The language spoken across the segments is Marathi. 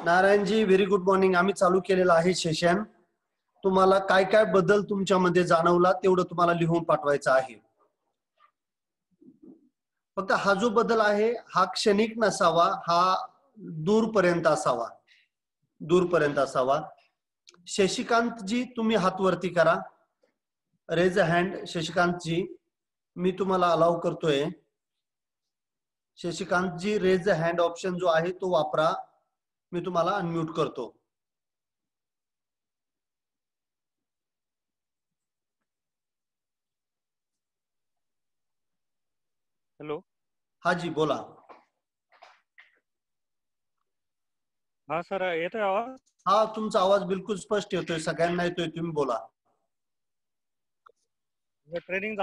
नारायणजी व्हेरी गुड मॉर्निंग. आम्ही चालू केलेला आहे सेशन. तुम्हाला काय काय बदल तुमच्यामध्ये जाणवला तेवढं तुम्हाला लिहून पाठवायचं आहे. फक्त हा जो बदल आहे हा क्षणिक नसावा, हा दूरपर्यंत असावा, दूरपर्यंत असावा. शशिकांत जी तुम्ही हात वरती करा, रेज अ हँड. शशिकांत जी मी तुम्हाला अलाउ करतोय. शशिकांत जी रेज अ हँड ऑप्शन जो आहे तो वापरा. मी तुम्हाला अनम्यूट करतो. हॅलो. हा जी बोला. हा सर, येतोय आवाज? हा तुमचा आवाज बिलकुल स्पष्ट येतोय, सगळ्यांना येतोय. तुम्ही बोला. ट्रेनिंग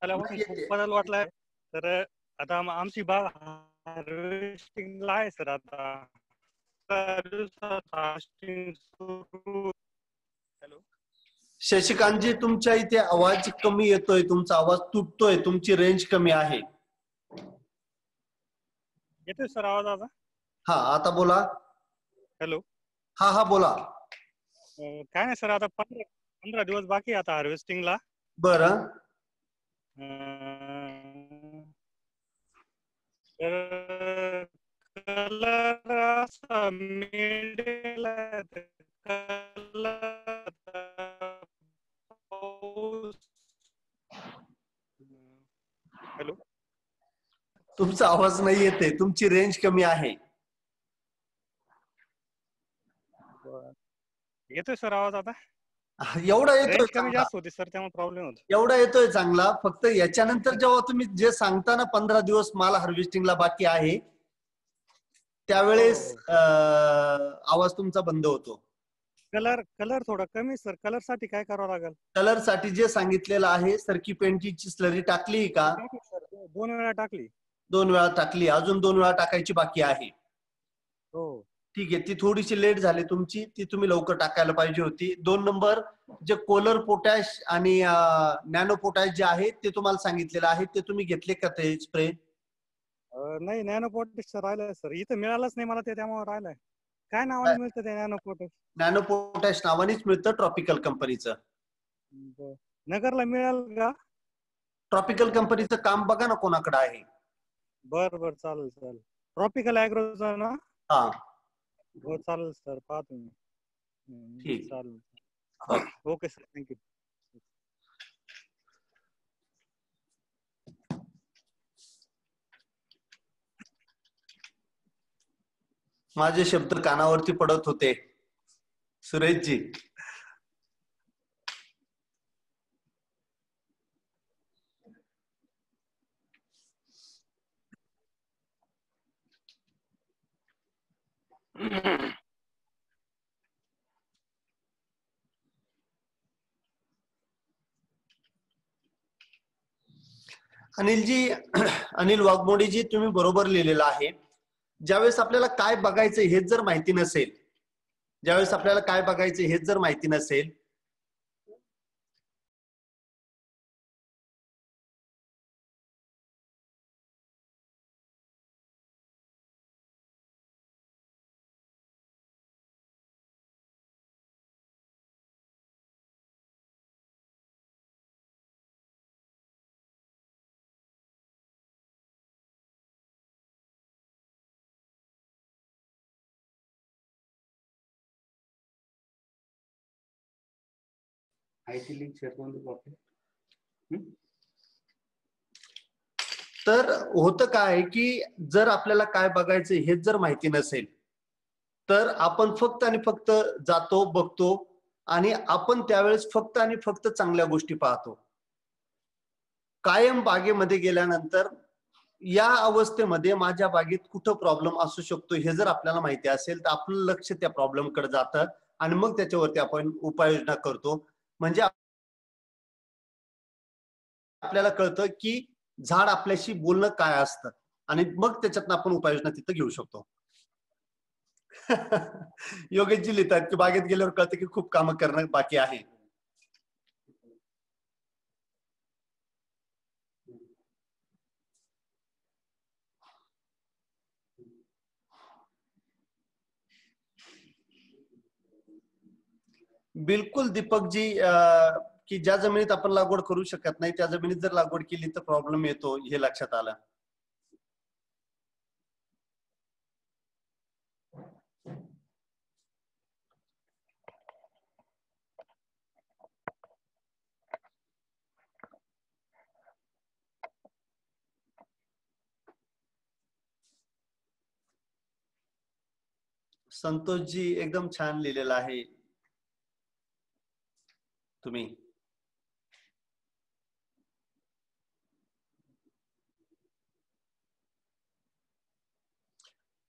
झाल्यापासून खूप बदल वाटलाय. तर आता आमची बाग हार्वेस्टिंगला आहे सर. आता हॅलो. शशिकांतजी तुमच्या इथे आवाज कमी येतोय, तुमचा आवाज तुटतोय, तुमची रेंज कमी आहे. येतोय सर आवाज आता? हा आता बोला. हॅलो. हा हा बोला. काय नाही सर, आता 15 दिवस बाकी आता हार्वेस्टिंगला. बरं. तर कलर असा मिळेल हॅलो. तुमचा आवाज नाही येते, तुमची रेंज कमी आहे. येतोय सर आवाज आता? एवढा येतोय रेंज कमी चांगला, जास्त होती सर, त्यामुळे प्रॉब्लेम होतो. एवढा येतोय चांगला. फक्त याच्यानंतर जेव्हा तुम्ही जे सांगता ना 15 दिवस माल हार्वेस्टिंगला बाकी आहे, त्यावेळेस आवाज तुमचा बंद होतो. कलर थोडा कमी सर. कलर साठी काय करावं लागेल? कलर साठी जे सांगितलेलं आहे, सरकी पेंटची स्लरी टाकली का? 2 वेळा टाकली. 2 वेळा टाकली, अजून 2 वेळा टाकायची बाकी आहे. हो ठीक आहे. ती थोडीशी लेट झाली तुमची, ती तुम्ही लवकर टाकायला पाहिजे होती. 2 नंबर जे कोलर पोटॅश आणि नॅनो पोटॅश जे आहे ते तुम्हाला सांगितलेलं आहे, ते तुम्ही घेतले का ते स्प्रे? नाही, नॅनो पोटॅश राहिलंय सर. इथं मिळालंच नाही मला ते, त्यामुळे राहिलंय. काय नावाने मिळतं ते नॅनो पोटॅश? नॅनो पोटॅश नावानेच मिळतं, ट्रॉपिकल कंपनीचं. नगरला मिळेल का? ट्रॉपिकल कंपनीचं काम बघा ना कोणाकडे आहे. बर चालेल चालेल. ट्रॉपिकल ॲग्रोचं ना? हा हो चालेल सर, पाहतो मी. ठीक. चालेल. Okay sir, thank you. माझे शब्द कानावरती पडत होते सुरेशजी. अनिलजी, अनिल वाघमोडीजी, तुम्ही बरोबर लिहिलेलं आहे. ज्यावेळेस आपल्याला काय बघायचं हेच जर माहिती नसेल, ज्यावेळेस आपल्याला काय बघायचं हेच जर माहिती नसेल, तर होतं काय की जर आपल्याला काय बघायचं हेच जर माहिती नसेल, तर आपण फक्त आणि फक्त जातो, बघतो आणि आपण त्यावेळेस फक्त आणि फक्त चांगल्या गोष्टी पाहतो. कायम बागेमध्ये गेल्यानंतर या अवस्थेमध्ये माझ्या बागेत कुठं प्रॉब्लेम असू शकतो हे जर आपल्याला माहिती असेल, तर आपलं लक्ष त्या प्रॉब्लेमकडे जातं आणि मग त्याच्यावरती आपण उपाययोजना करतो. म्हणजे आपल्याला कळतं की झाड आपल्याशी बोलणं काय असतं आणि मग त्याच्यातनं आपण उपाययोजना तिथं घेऊ शकतो. योगेशजी लिहितात की बागेत गेल्यावर कळतं की खूप कामं करणं बाकी आहे. बिलकुल दीपकजी, की ज्या जमिनीत आपण लागवड करू शकत नाही त्या जमिनीत जर लागवड केली तर प्रॉब्लेम येतो हे लक्षात आलं. संतोषजी एकदम छान लिहिलेलं आहे तुम्ही.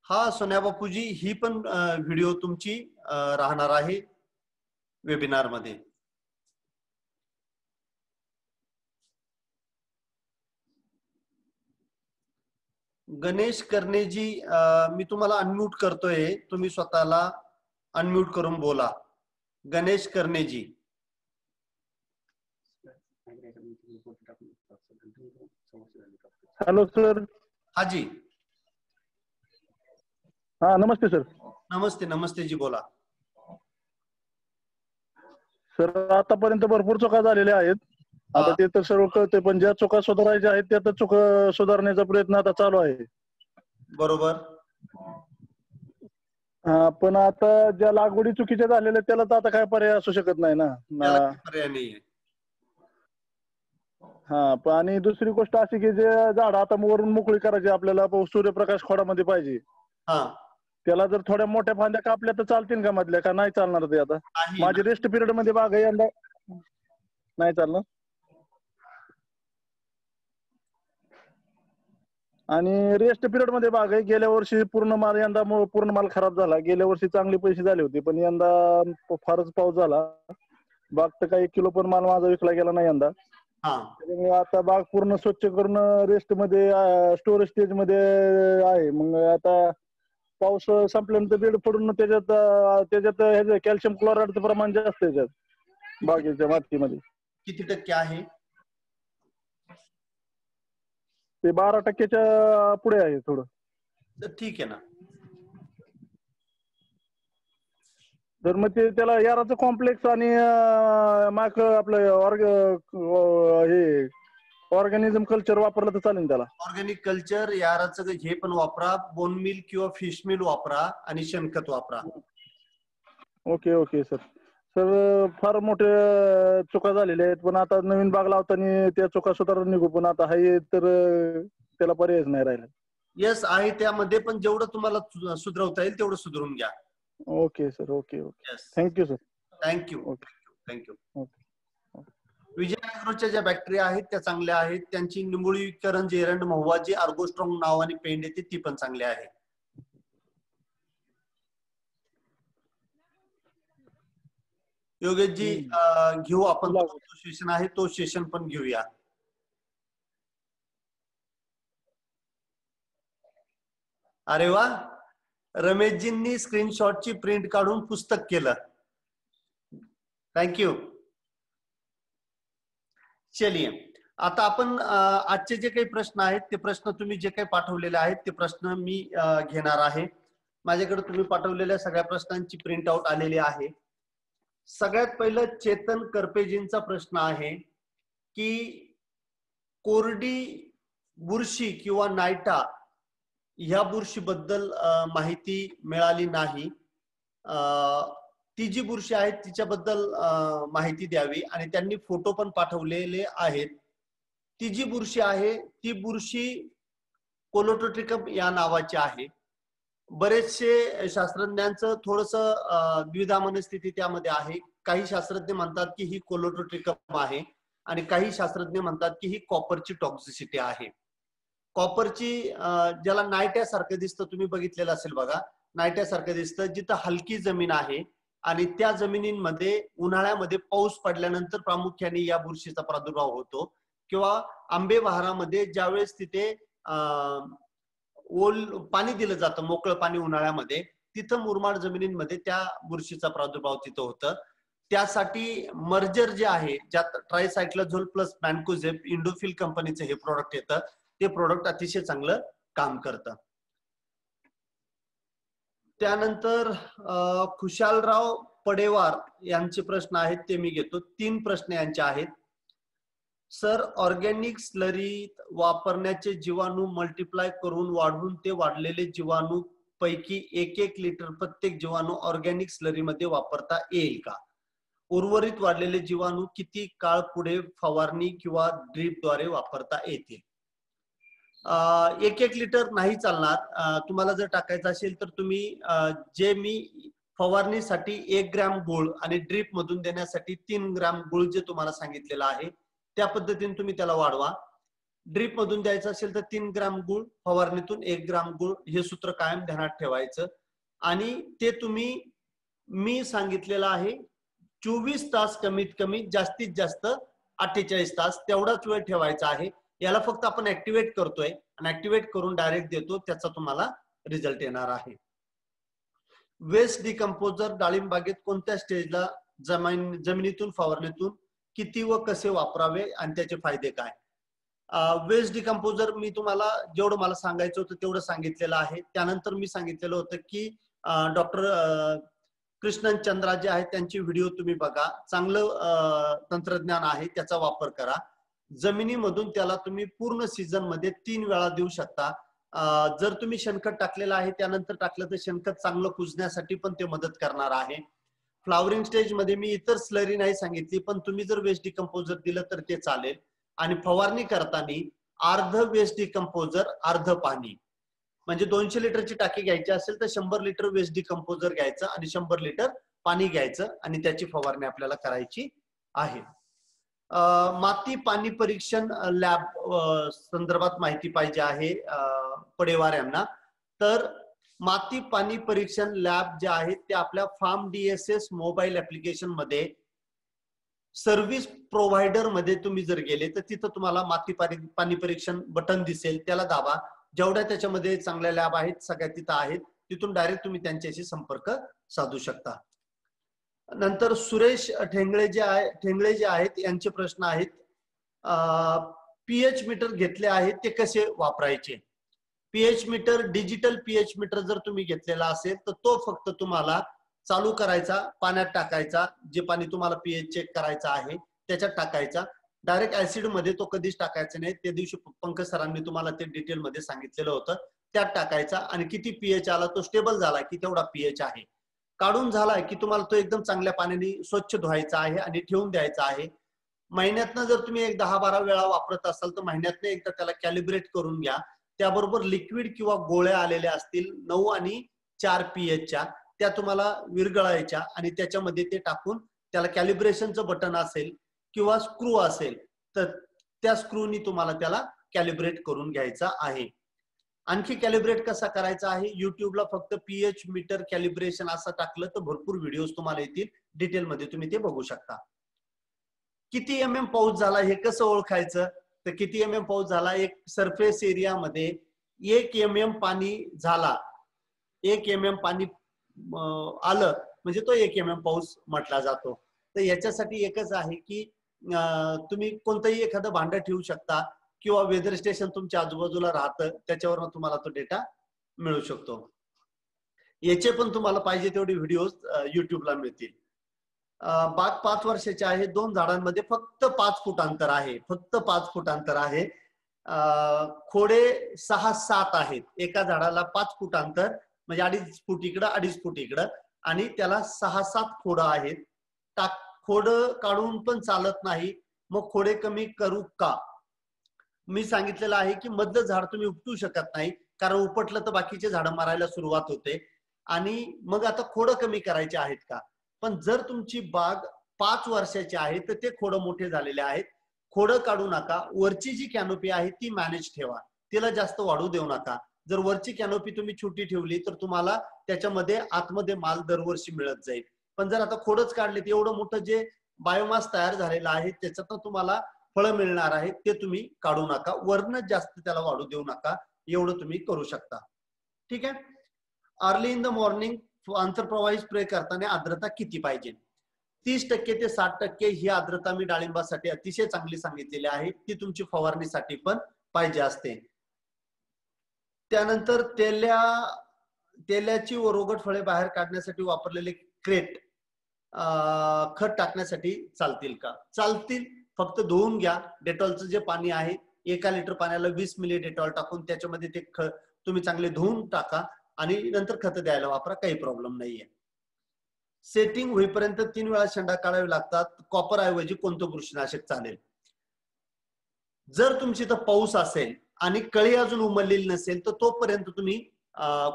हा सोन्या बापूजी, ही पण व्हिडिओ तुमची राहणार आहे वेबिनार मध्ये. गणेश कर्णेजी, मी तुम्हाला अनम्यूट करतोय, तुम्ही स्वतःला अनम्यूट करून बोला. गणेश कर्णेजी. Hello sir. हा जी. हा नमस्ते सर. नमस्ते. नमस्ते जी, बोला. सर आतापर्यंत भरपूर चुका झालेल्या आहेत. आता ते तर सर्व कळते, पण ज्या चुका सुधारायच्या आहेत त्या तर चुका सुधारण्याचा प्रयत्न आता चालू आहे. बरोबर. हा, पण आता ज्या लागवडी चुकीच्या झालेल्या त्याला तर आता काय पर्याय असू शकत नाही ना. पर्याय नाहीये. हा, आणि दुसरी गोष्ट अशी की जे झाड आता वरून मोकळी करायची आपल्याला, सूर्यप्रकाश खोडामध्ये पाहिजे. त्याला जर थोड्या मोठ्या फांद्या कापल्या तर चालतील का मधल्या, का नाही चालणार ते? आता माझी रेस्ट पिरियड मध्ये बाग आहे, यंदा नाही चालणार. आणि रेस्ट पिरियड मध्ये बाग आहे. गेल्या वर्षी पूर्ण माल, यंदा पूर्ण माल खराब झाला. गेल्या वर्षी चांगले पैसे झाले होते, पण यंदा फारच पाऊस झाला. बाग तर काही 1 किलो पण माल माझा विकला गेला नाही यंदा. त्यामुळे आता बाग पूर्ण स्वच्छ करून रेस्ट मध्ये, स्टोरेज स्टेज मध्ये आहे. मग आता पाऊस संपल्यानंतर बेड पडून त्याच्यात कॅल्शियम क्लोराईडचं प्रमाण जास्त आहे त्याच्यात बागेच्या मातीमध्ये. किती टक्के आहे? ते 12% पुढे आहे थोडं. ठीक आहे ना. तर मग ते त्याला याराचं कॉम्प्लेक्स आणि आपलं ऑर्गॅनिझम कल्चर वापरलं तर चालेल त्याला. ऑर्गॅनिक कल्चर, याराचं हे पण वापरा, बोन मिल किंवा फिश मिल वापरा आणि शेणखत वापरा. Okay okay sir. सर फार मोठे चुका झालेल्या आहेत, पण आता नवीन बाग लावताना त्या चुका सुधारून निघू. पण आता हाय तर त्याला पर्यायच नाही राहिला. येस आहे त्यामध्ये, पण जेवढं तुम्हाला सुधरवता येईल तेवढं सुधरून घ्या. Okay sir. Okay okay. Thank you sir. Thank you. Thank you. Vijay अॅग्रोच्या ज्या बॅक्टेरिया आहेत त्या चांगल्या आहेत. त्यांची निंबोळीकरण, एरंड, महुवा जी आर्गोस्ट्रॉंग नावाने पेंड येते ती पण चांगली आहे. योगेशजी, घेऊ आपण तो सेशन आहे, तो सेशन पण घेऊया. अरे वा, रमेशजींनी स्क्रीनशॉटची प्रिंट काढून पुस्तक केलं. थँक्यू. चलिए, आता आपण आजचे जे काही प्रश्न आहेत ते प्रश्न तुम्ही जे काही पाठवलेले आहेत ते प्रश्न मी घेणार आहे. माझ्याकडे तुम्ही पाठवलेल्या सगळ्या प्रश्नांची प्रिंट आउट आलेली आहे. सगळ्यात पहिलं चेतन करपेजींचा प्रश्न आहे की कोरडी बुरशी किंवा नायटा ह्या बुरशीबद्दल माहिती मिळाली नाही. ती जी बुरशी आहे तिच्याबद्दल माहिती द्यावी, आणि त्यांनी फोटो पण पाठवलेले आहेत. ती जी बुरशी आहे ती बुरशी कोलोट्रोट्रिकम या नावाची आहे. बरेचसे शास्त्रज्ञांचं थोडंसं द्विधा मनस्थिती त्यामध्ये आहे. काही शास्त्रज्ञ म्हणतात की ही कोलोट्रोट्रिकम आहे, आणि काही शास्त्रज्ञ म्हणतात की ही कॉपरची टॉक्सिसिटी आहे. कॉपरची, ज्याला नायट्यासारखं दिसतं, तुम्ही बघितलेलं असेल बघा, नायट्यासारखं दिसतं, जिथं हलकी जमीन आहे आणि त्या जमिनींमध्ये उन्हाळ्यामध्ये पाऊस पडल्यानंतर प्रामुख्याने या बुरशीचा प्रादुर्भाव होतो. किंवा आंबे बहारामध्ये ज्यावेळेस तिथे पाणी दिलं जातं, मोकळं पाणी उन्हाळ्यामध्ये, तिथं मुरमाड जमिनींमध्ये त्या बुरशीचा प्रादुर्भाव तिथं होतं. त्यासाठी मर्जर जे आहे, ज्यात ट्रायसायक्लोझोल प्लस मॅन्कोझेब इंडोफिल कंपनीचं हे प्रोडक्ट येतं, ते प्रोडक्ट अतिशय चांगलं काम करतं. त्यानंतर खुशालराव पडेवार यांचे प्रश्न आहेत ते मी घेतो. 3 प्रश्न यांचे आहेत. सर, ऑर्गॅनिक स्लरीत वापरण्याचे जीवाणू मल्टिप्लाय करून वाढून ते वाढलेले जीवाणू पैकी 1 लिटर प्रत्येक जीवाणू ऑर्गॅनिक स्लरीमध्ये वापरता येईल का? उर्वरित वाढलेले जीवाणू किती काळ पुढे फवारणी किंवा ड्रीपद्वारे वापरता येतील? 1 लिटर नाही चालणार. तुम्हाला जर टाकायचं असेल तर तुम्ही जे मी फवारणीसाठी 1 ग्रॅम गुळ आणि ड्रीप मधून देण्यासाठी 3 ग्रॅम गुळ जे तुम्हाला सांगितलेलं आहे त्या पद्धतीने तुम्ही त्याला वाढवा. ड्रीप मधून द्यायचं असेल तर 3 ग्रॅम गुळ, फवारणीतून 1 ग्रॅम गुळ, हे सूत्र कायम ध्यानात ठेवायचं. आणि ते तुम्ही मी सांगितलेलं आहे 24 तास कमीत कमी, जास्तीत जास्त 48 तास तेवढाच वेळ ठेवायचा आहे. याला फक्त आपण ऍक्टिव्हेट करतोय आणि ऍक्टिव्हेट करून डायरेक्ट देतो, त्याचा तुम्हाला रिझल्ट येणार आहे. वेस्ट डिकम्पोजर डाळिंब बागेत कोणत्या स्टेजला जमिनीतून फवारणीतून किती व कसे वापरावे आणि त्याचे फायदे काय? वेस्ट डिकम्पोजर मी तुम्हाला जेवढं मला सांगायचं होतं तेवढं सांगितलेलं आहे. त्यानंतर मी सांगितलेलं होतं की डॉक्टर कृष्णन चंद्रा जे आहेत त्यांची व्हिडिओ तुम्ही बघा. चांगलं तंत्रज्ञान आहे, त्याचा वापर करा. जमिनीमधून त्याला तुम्ही पूर्ण सीझन मध्ये 3 वेळा देऊ शकता. जर तुम्ही शेणखत टाकलेलं आहे त्यानंतर टाकलं तर शेणखत चांगलं कुजण्यासाठी पण ते मदत करणार आहे. फ्लावरिंग स्टेज मध्ये मी इतर स्लरी नाही सांगितली, पण तुम्ही जर वेस्ट डिकम्पोजर दिलं तर ते चालेल. आणि फवारणी करताना अर्ध वेस्ट डिकम्पोजर अर्ध पाणी, म्हणजे 200 लिटरची टाकी घ्यायची असेल तर 100 लिटर वेस्ट डिकम्पोजर घ्यायचं आणि 100 लिटर पाणी घ्यायचं आणि त्याची फवारणी आपल्याला करायची आहे. माती पाणी परीक्षण लॅब संदर्भात माहिती पाहिजे आहे पडेवार यांना. तर माती पाणी परीक्षण लॅब जे आहेत ते आपल्या फार्म DSS मोबाईल ऍप्लिकेशन मध्ये सर्व्हिस प्रोव्हायडर मध्ये तुम्ही जर गेले तर तिथं तुम्हाला माती पाणी परीक्षण बटन दिसेल, त्याला दाबा. जेवढ्या त्याच्यामध्ये चांगल्या लॅब आहेत सगळ्या तिथं आहेत, तिथून डायरेक्ट तुम्ही त्यांच्याशी संपर्क साधू शकता. नंतर सुरेश ठेंगळे जे आहेत यांचे प्रश्न आहेत. पीएच मीटर घेतले आहेत ते कसे वापरायचे? PH meter, digital pH meter जर तुम्ही घेतलेला असेल तर तो फक्त तुम्हाला चालू करायचा, पाण्यात टाकायचा, जे पाणी तुम्हाला पीएच चेक करायचं आहे त्याच्यात टाकायचा. डायरेक्ट ऍसिड मध्ये तो कधीच टाकायचा नाही. त्या दिवशी पंकज सरांनी तुम्हाला ते डिटेल मध्ये सांगितलेलं होतं. त्यात टाकायचा आणि किती पीएच आला, तो स्टेबल झाला की तेवढा पीएच आहे. काढून झालाय की तुम्हाला तो एकदम चांगल्या पाण्याने स्वच्छ धुवायचा आहे आणि ठेवून द्यायचा आहे. महिन्यातनं जर तुम्ही 10-12 वेळा वापरत असाल तर महिन्यातनं एकदा त्याला कॅलिब्रेट करून घ्या. त्याबरोबर लिक्विड किंवा गोळ्या आलेल्या असतील 9 आणि 4 पीएचच्या, त्या तुम्हाला विरघळायच्या आणि त्याच्यामध्ये ते टाकून त्याला कॅलिब्रेशनचं बटन असेल किंवा स्क्रू असेल तर त्या स्क्रूनी तुम्हाला त्याला कॅलिब्रेट करून घ्यायचा आहे. आणखी कॅलिब्रेट कसा करायचा आहे, युट्यूबला फक्त पीएच मीटर कॅलिब्रेशन असं टाकलं तर भरपूर व्हिडिओज तुम्हाला येतील, डिटेलमध्ये तुम्ही ते बघू शकता. किती MM पाऊस झाला हे कसं ओळखायचं? तर किती MM पाऊस झाला, एक सरफेस एरियामध्ये 1 MM पाणी झाला, 1 MM पाणी आलं म्हणजे तो 1 MM पाऊस म्हटला जातो. तर याच्यासाठी एकच आहे की तुम्ही कोणतंही एखादं भांडं ठेवू शकता किंवा वेदर स्टेशन तुमच्या आजूबाजूला राहतं, त्याच्यावरून तुम्हाला तो डेटा मिळू शकतो. याचे पण तुम्हाला पाहिजे तेवढे व्हिडिओज युट्यूबला मिळतील. बाग 5 वर्षाची आहे, 2 झाडांमध्ये फक्त 5 फूट अंतर आहे, फक्त 5 फूट अंतर आहे. खोडे 6-7 आहेत, एका झाडाला 5 फूट अंतर म्हणजे 2.5 फूट इकडं 2.5 फूट इकडं, आणि त्याला 6-7 खोडं आहेत. खोडं काढून पण चालत नाही, मग खोडे कमी करू का? मी सांगितलेलं आहे की मधलं झाड तुम्ही उपटू शकत नाही, कारण उपटलं तर बाकीचे झाडं मारायला सुरुवात होते. आणि मग आता खोडं कमी करायचे आहेत का? पण जर तुमची बाग 5 वर्षाची आहे तर ते खोडं मोठे झालेले आहेत, खोडं काढू नका. वरची जी कॅनोपी आहे ती मॅनेज ठेवा, तिला जास्त वाढू देऊ नका. जर वरची कॅनोपी तुम्ही छोटी ठेवली तर तुम्हाला त्याच्यामध्ये आतमध्ये माल दरवर्षी मिळत जाईल. पण जर आता खोडच काढले तर एवढं मोठं जे बायोमास तयार झालेलं आहे त्याच्यातनं तुम्हाला फळं मिळणार आहेत, ते तुम्ही काढू नका. वरनं जास्त त्याला वाढू देऊ नका, एवढं तुम्ही करू शकता. ठीक आहे. अर्ली इन द मॉर्निंग आंतरप्रवाही स्प्रे करताना आर्द्रता किती पाहिजे? 30% ते 60% ही आर्द्रता मी डाळिंबासाठी अतिशय चांगली सांगितलेली आहे. ती तुमची फवारणीसाठी पण पाहिजे असते. त्यानंतर तेल्याची व रोगट फळे बाहेर काढण्यासाठी वापरलेले क्रेट खत टाकण्यासाठी चालतील का? चालतील, फक्त धुवून घ्या. डेटॉलचं जे पाणी आहे 1 लिटर पाण्याला 20 मिली डेटॉल टाकून त्याच्यामध्ये ते तुम्ही चांगले धुवून टाका आणि नंतर खत द्यायला वापरा, काही प्रॉब्लेम नाहीये. सेटिंग होईपर्यंत 3 वेळा शेंडा काढावे लागतात. कॉपर ऐवजी कोणतं बुरशीनाशक चालेल? जर तुमची तर पाऊस असेल आणि कळी अजून उमललेली नसेल तर तोपर्यंत तुम्ही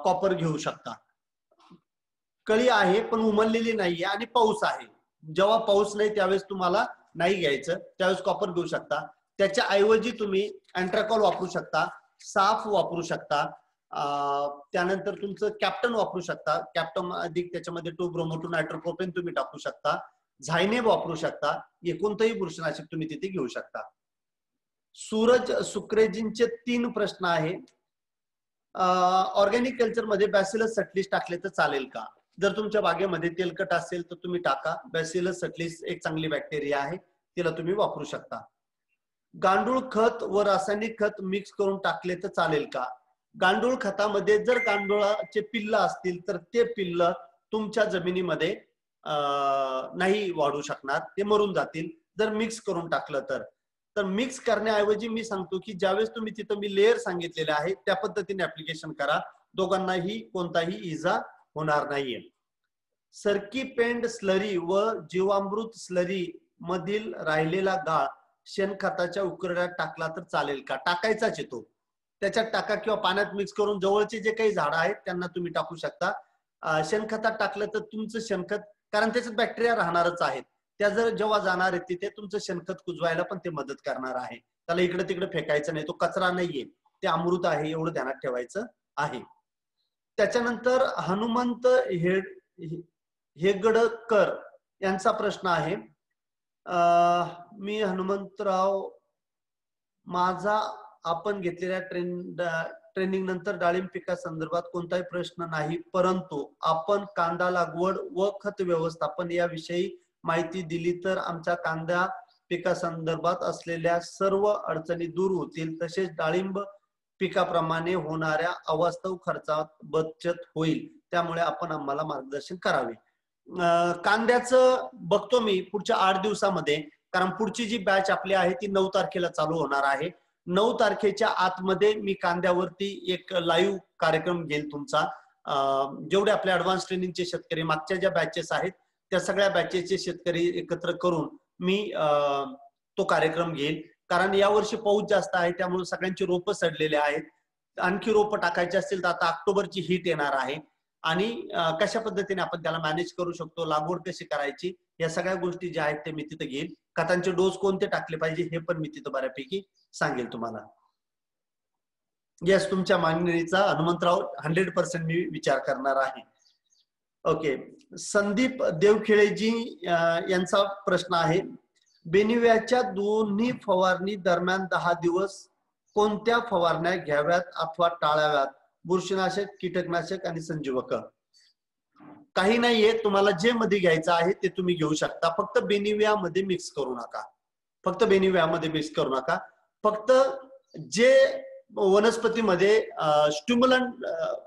कॉपर घेऊ शकता. कळी आहे पण उमललेली नाहीये आणि पाऊस आहे, जेव्हा पाऊस नाही त्यावेळेस तुम्हाला नाही घ्यायचं, त्यावेळेस कॉपर घेऊ शकता. त्याच्या ऐवजी तुम्ही अँट्राकॉल वापरू शकता, साफ वापरू शकता, त्यानंतर तुमचं कॅप्टन वापरू शकता. कॅप्टन अधिक त्याच्यामध्ये 2 ब्रोमो 2 नायट्रोप्रोपेन तुम्ही टाकू शकता. झायनेब वापरू शकता. कोणतंही बुरशीनाशक तुम्ही तिथे घेऊ शकता. सूरज सुक्रेजींचे 3 प्रश्न आहे. ऑर्गॅनिक कल्चर मध्ये बॅसिलस सटलिस टाकले तर चालेल का? जर तुमच्या बागेमध्ये तेलकट असेल तर तुम्ही टाका. बॅसिलस सटलिस एक चांगली बॅक्टेरिया आहे, तिला तुम्ही वापरू शकता. गांडूळ खत व रासायनिक खत मिक्स करून टाकले तर चालेल का? गांडूळ खतामध्ये जर गांडुळाचे पिल्ल असतील तर ते पिल्ल तुमच्या जमिनीमध्ये नाही वाढू शकणार, ते मरून जातील. जर मिक्स करून टाकलं तर मिक्स करण्याऐवजी मी सांगतो की ज्यावेळेस तुम्ही तिथं मी लेअर सांगितलेले आहे त्या पद्धतीने ऍप्लिकेशन करा, दोघांनाही कोणताही इजा होणार नाहीये. सरकी पेंड स्लरी व जीवामृत स्लरी मधील राहिलेला गाळ शेणखताच्या उकरड्यात टाकला तर चालेल का? टाकायचाच येतो, त्याच्यात टाका किंवा पाण्यात मिक्स करून जवळचे जे काही झाडं आहेत त्यांना तुम्ही टाकू शकता. शेणखतात टाकलं तर तुमचं शेणखत, कारण त्याच्यात बॅक्टेरिया राहणारच आहेत, त्या जर जेव्हा जाणार आहेत तिथे तुमचं शेणखत कुजवायला पण ते मदत करणार आहे. त्याला इकडे तिकडे फेकायचं नाही, तो कचरा नाहीये, ते अमृत आहे, एवढं ध्यानात ठेवायचं आहे. त्याच्यानंतर हनुमंत हेगडकर यांचा प्रश्न आहे. मी हनुमंतराव, माझा आपण घेतलेल्या ट्रेनिंग नंतर डाळिंब पिका संदर्भात कोणताही प्रश्न नाही, परंतु आपण कांदा लागवड व खत व्यवस्थापन याविषयी माहिती दिली तर आमच्या कांदा पिका संदर्भात असलेल्या सर्व अडचणी दूर होतील, तसेच डाळिंब पिकाप्रमाणे होणाऱ्या अवास्तव खर्चात बचत होईल, त्यामुळे आपण आम्हाला मार्गदर्शन करावे. कांद्याचं बघतो मी पुढच्या 8 दिवसामध्ये, कारण पुढची जी बॅच आपली आहे ती 9 तारखेला चालू होणार आहे. 9 तारखेच्या आतमध्ये मी कांद्यावरती एक लाईव्ह कार्यक्रम घेईल तुमचा. जेवढे आपले ऍडव्हान्स ट्रेनिंगचे शेतकरी मागच्या ज्या बॅचेस आहेत त्या सगळ्या बॅचेसचे शेतकरी एकत्र करून मी तो कार्यक्रम घेईल. कारण यावर्षी पाऊस जास्त आहे त्यामुळे सगळ्यांची रोपं सडलेले आहेत. आणखी रोपं टाकायची असतील तर आता ऑक्टोबरची हीट येणार आहे आणि कशा पद्धतीने आपण त्याला मॅनेज करू शकतो, लागवड कशी करायची, या सगळ्या गोष्टी ज्या आहेत ते मी तिथे घेईल. खतांचे डोस कोणते टाकले पाहिजे हे पण मी तिथं बऱ्यापैकी सांगेल तुम्हाला. येस, तुमच्या मागणीचा हनुमंतराव 100% मी विचार करणार आहे. ओके, संदीप देवखेळेजी यांचा प्रश्न आहे. बेनिव्याच्या दोन्ही फवारणी दरम्यान 10 दिवस कोणत्या फवारण्या घ्याव्यात अथवा टाळाव्यात? बुरशीनाशक, कीटकनाशक आणि संजीवक. काही नाहीये, तुम्हाला जे मध्ये घ्यायचं आहे ते तुम्ही घेऊ शकता, फक्त बेनिव्यामध्ये मिक्स करू नका. फक्त बेनिव्यामध्ये मिक्स करू नका. फक्त जे वनस्पतीमध्ये स्टिम्युलंट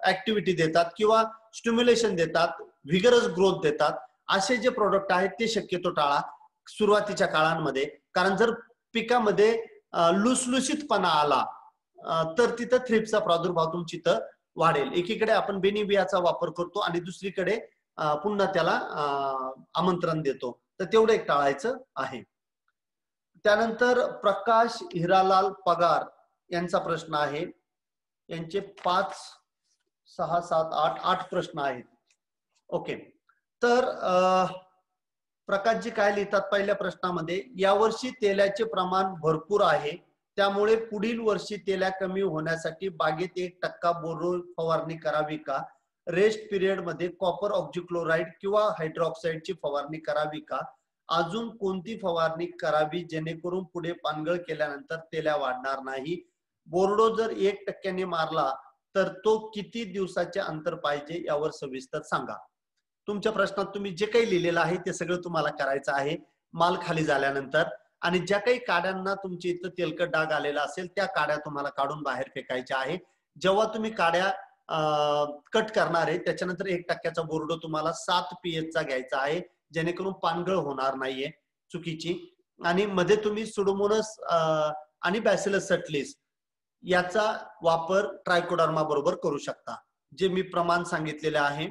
ऍक्टिव्हिटी देतात किंवा स्टिम्युलेशन देतात, व्हिगरस ग्रोथ देतात, असे जे प्रोडक्ट आहेत ते शक्यतो टाळा सुरुवातीच्या काळांमध्ये. कारण जर पिकामध्ये लुसलुशीतपणा आला तर तिथं थ्रिप्सचा प्रादुर्भाव तुमची तर वाढेल. एकीकडे आपण बेनिबियाचा वापर करतो आणि दुसरीकडे पुन्हा त्याला आमंत्रण देतो, तर तेवढं एक टाळायचं आहे. त्यानंतर प्रकाश हिरालाल पगार यांचा प्रश्न आहे. यांचे 5, 6, 7, 8 प्रश्न आहेत. ओके, तर प्रकाशजी काय लिहितात पहिल्या प्रश्नामध्ये, यावर्षी तेलाचे प्रमाण भरपूर आहे, त्यामुळे पुढील वर्षी तेल्या कमी होण्यासाठी बागेत 1% बोरॉन फवारणी करावी का? रेस्ट पिरियड मध्ये कॉपर ऑक्झिक्लोराइड किंवा हायड्रॉक्साईडची फवारणी करावी का? अजून कोणती फवारणी करावी जेणेकरून पुढे पानगळ केल्यानंतर तेल्या वाढणार नाही? बोर्डो जर 1% मारला तर तो किती दिवसाचे अंतर पाहिजे यावर सविस्तर सांगा. तुमच्या प्रश्नात तुम्ही जे काही लिहिलेलं आहे ते सगळं तुम्हाला करायचं आहे माल खाली झाल्यानंतर. आणि ज्या काही काड्यांना तुमच्या इथं तेलकट डाग आलेला असेल त्या काड्या तुम्हाला काढून बाहेर फेकायच्या आहे. जेव्हा तुम्ही काड्या कट करणार आहे त्याच्यानंतर 1%चा बोर्डो तुम्हाला 7 pH चा घ्यायचा आहे. जेणेकरून पानगळ होणार नाहीये चुकीची. आणि मध्ये तुम्ही सुडोमोनस आणि बॅसिलस सटलिस याचा वापर ट्रायकोडर्मा बरोबर करू शकता, जे मी प्रमाण सांगितलेले आहे.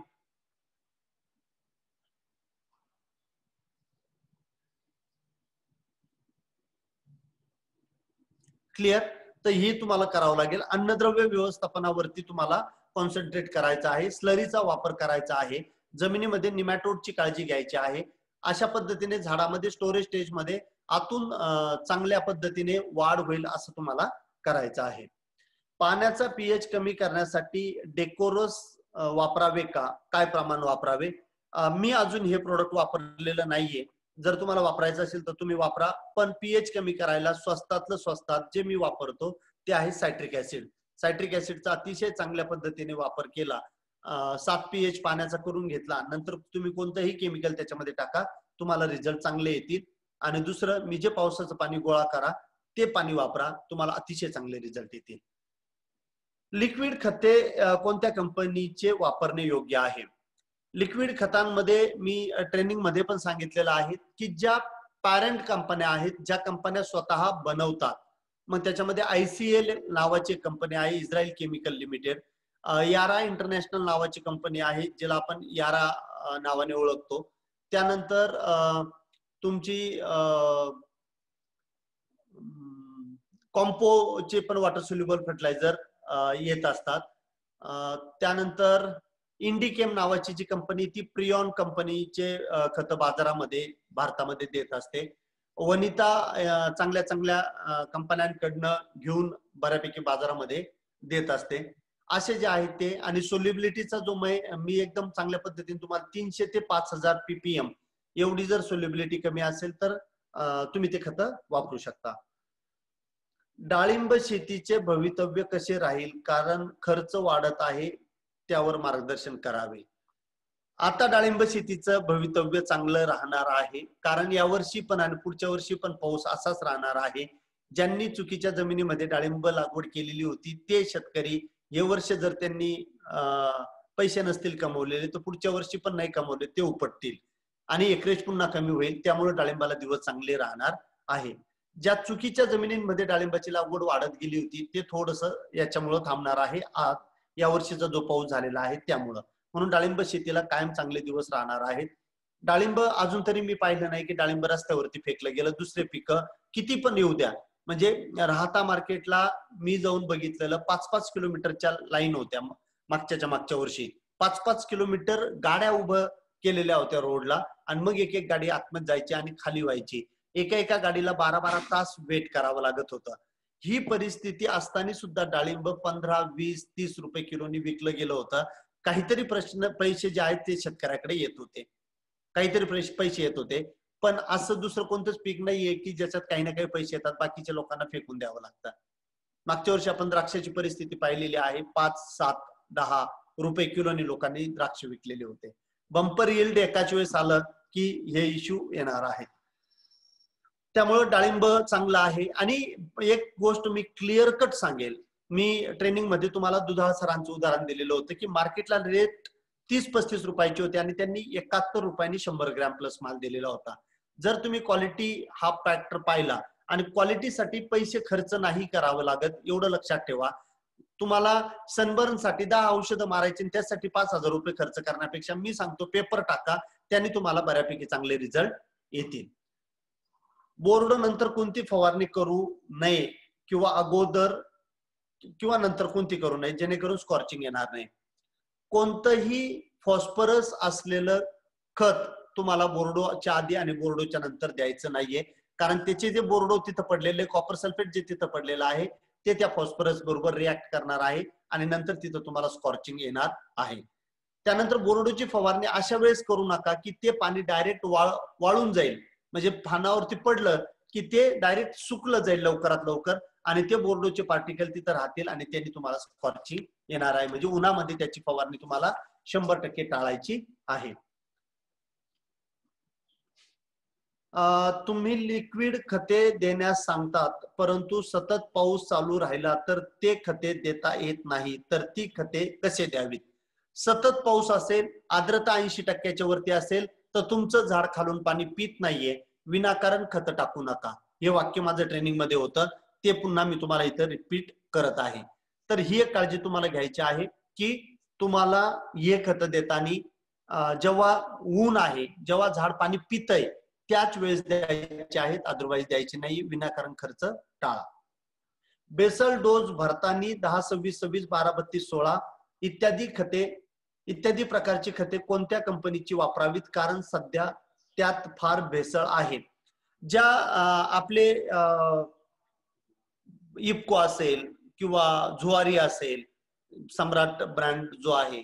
क्लिअर? तर ही तुम्हाला करावं लागेल. अन्नद्रव्य व्यवस्थापनावरती तुम्हाला कॉन्सन्ट्रेट करायचं आहे, स्लरीचा वापर करायचा आहे, जमिनीमध्ये निमॅटोडची काळजी घ्यायची आहे. अशा पद्धतीने झाडामध्ये स्टोरेज स्टेज मध्ये आतून चांगल्या पद्धतीने वाढ होईल असं तुम्हाला करायचं आहे. पाण्याचा पीएच कमी करण्यासाठी डेकोरस वापरावे का, काय प्रमाण वापरावे? मी अजून हे प्रोडक्ट वापरलेलं नाहीये. जर तुम्हाला वापरायचं असेल तर तुम्ही वापरा, पण पीएच कमी करायला स्वस्तातलं स्वस्तात जे मी वापरतो ते आहे सायट्रिक ऍसिड. सायट्रिक ऍसिडचा अतिशय चांगल्या पद्धतीने वापर केला, 7 पीएच पाण्याचा करून घेतला, नंतर तुम्ही कोणतंही केमिकल त्याच्यामध्ये टाका, तुम्हाला रिझल्ट चांगले येतील. आणि दुसरं, मी जे पावसाचं पाणी गोळा करा ते पाणी वापरा, तुम्हाला अतिशय चांगले रिझल्ट येतील. लिक्विड खते कोणत्या कंपनीचे वापरणे योग्य आहे? लिक्विड खतांमध्ये मी ट्रेनिंग मध्ये पण सांगितलेलं आहे की ज्या पॅरेंट कंपन्या आहेत, ज्या कंपन्या स्वतः बनवतात, मग त्याच्यामध्ये ICL नावाची कंपनी आहे, इस्रायल केमिकल लिमिटेड, यारा इंटरनॅशनल नावाची कंपनी आहे ज्याला आपण यारा नावाने ओळखतो. त्यानंतर तुमची कॉम्पोचे पण वॉटर सोल्युबल फर्टिलायझर येत असतात. त्यानंतर इंडिकेम नावाची जी कंपनी, ती प्रियॉन कंपनीचे खत बाजारामध्ये भारतामध्ये देत असते. वनिता चांगल्या चांगल्या कंपन्यांकडनं घेऊन बऱ्यापैकी बाजारामध्ये देत असते. असे जे आहेत ते. आणि सोल्युबिलिटीचा जो मी एकदम चांगल्या पद्धतीने तुम्हाला 300 ते 5000 ppm एवढी जर सोल्युबिलिटी कमी असेल तर तुम्ही ते खत वापरू शकता. डाळिंब शेतीचे भवितव्य कसे राहील, कारण खर्च वाढत आहे, त्यावर मार्गदर्शन करावे. आता डाळिंब शेतीचं भवितव्य चांगलं राहणार आहे, कारण यावर्षी पण आणि पुढच्या वर्षी पण पाऊस असाच राहणार आहे. ज्यांनी चुकीच्या जमिनीमध्ये डाळिंब लागवड केलेली होती ते शेतकरी हे वर्ष जर त्यांनी पैसे नसतील कमवलेले तर पुढच्या वर्षी पण नाही कमवले, ते उपटतील आणि एकरेज पुन्हा कमी होईल. त्यामुळे डाळिंबाला दिवस चांगले राहणार आहे. ज्या चुकीच्या जमिनींमध्ये डाळिंबाची लागवड वाढत गेली होती ते थोडस याच्यामुळे थांबणार आहे, या वर्षीचा जो पाऊस झालेला आहे त्यामुळं. म्हणून डाळिंब शेतीला कायम चांगले दिवस राहणार आहेत. डाळिंब अजून तरी मी पाहिलं नाही की डाळिंब रस्त्यावरती फेकलं गेलं. दुसरे पिकं किती पण येऊ द्या, म्हणजे राहता मार्केटला मी जाऊन बघितलेलं 5-5 किलोमीटरच्या लाईन होत्या मागच्या वर्षी. 5-5 किलोमीटर गाड्या उभं केलेल्या होत्या रोडला, आणि मग एक एक गाडी आतमध्ये जायची आणि खाली व्हायची. एका गाडीला 12-12 तास वेट करावं लागत होतं. ही परिस्थिती असताना सुद्धा डाळिंब 15, 20, 30 रुपये किलोनी विकलं गेलं होतं. काहीतरी पैसे जे आहेत ते शेतकऱ्याकडे येत होते, काहीतरी पैसे येत होते. पण असं दुसरं कोणतंच पीक नाहीये की ज्याच्यात काही ना काही पैसे येतात, बाकीच्या लोकांना फेकून द्यावं लागतं. मागच्या वर्षी आपण द्राक्षाची परिस्थिती पाहिलेली आहे, 5, 7, 10 रुपये किलोनी लोकांनी द्राक्ष विकलेले होते. बंपर यील्ड एकाच वेळेस आलं की हे इश्यू येणार आहे. त्यामुळे डाळिंब चांगलं आहे. आणि एक गोष्ट मी क्लिअर कट सांगेल, मी ट्रेनिंग मध्ये तुम्हाला दुधाळ सरांचं उदाहरण दिलेलं होतं की मार्केटला रेट 30-35 रुपयाचे होते आणि त्यांनी 71 रुपयांनी 100 ग्रॅम प्लस माल दिलेला होता. जर तुम्ही क्वालिटी हा फॅक्टर पाहिला आणि क्वालिटीसाठी पैसे खर्च नाही करावं लागत, एवढं लक्षात ठेवा. तुम्हाला सनबर्न साठी 10 औषधं मारायची आणि त्यासाठी 5000 रुपये खर्च करण्यापेक्षा मी सांगतो पेपर टाका, त्यांनी तुम्हाला बऱ्यापैकी चांगले रिझल्ट येतील. बोर्ड नंतर कोणती फवारणी करू नये किंवा अगोदर किंवा नंतर कोणती करू नये जेणेकरून स्कॉर्चिंग येणार नाही? कोणतंही फॉस्फरस असलेलं खत तुम्हाला बोर्डोच्या आधी आणि बोर्डोच्या नंतर द्यायचं नाहीये, कारण त्याचे जे बोर्डो तिथं पडलेले, कॉपर सल्फेट जे तिथं पडलेलं आहे ते त्या फॉस्फरस बरोबर रिॲक्ट करणार आहे आणि नंतर तिथं तुम्हाला स्कॉर्चिंग येणार आहे. त्यानंतर बोर्डोची फवारणी अशा वेळेस करू नका की ते पाणी डायरेक्ट वाळून जाईल, म्हणजे पानावरती पडलं की ते डायरेक्ट सुकलं जाईल लवकरात लवकर आणि ते बोर्डोचे पार्टिकल तिथं राहतील आणि त्यांनी तुम्हाला स्कॉर्चिंग येणार आहे. म्हणजे उन्हामध्ये त्याची फवारणी तुम्हाला 100% टाळायची आहे. तुम्ही लिक्विड खते देण्यास सांगतात, परंतु सतत पाऊस चालू राहिला तर ते खते देता येत नाही, तर ती खते कसे द्यावीत? सतत पाऊस असेल, आर्द्रता 80% वरती असेल तर तुमचं झाड खालून पाणी पित नाहीये, विनाकारण खत टाकू नका. हे वाक्य माझं ट्रेनिंग मध्ये होतं, ते पुन्हा मी तुम्हाला इथं रिपीट करत आहे. तर ही एक काळजी तुम्हाला घ्यायची आहे की तुम्हाला हे खत देताना जेव्हा ऊन आहे, जेव्हा झाड पाणी पितय त्याच वेळेस द्यायचे आहेत, अदरवाईज द्यायचे नाही. विनाकारण खर्च टाळा. बेसल डोस भरताना 10-26-26-12-32-16 इत्यादी खते, इत्यादी प्रकारची खते कोणत्या कंपनीची वापरावीत, कारण सध्या त्यात फार भेसळ आहे. ज्या आपले इफ्को असेल किंवा जुवारी असेल, सम्राट ब्रँड जो आहे,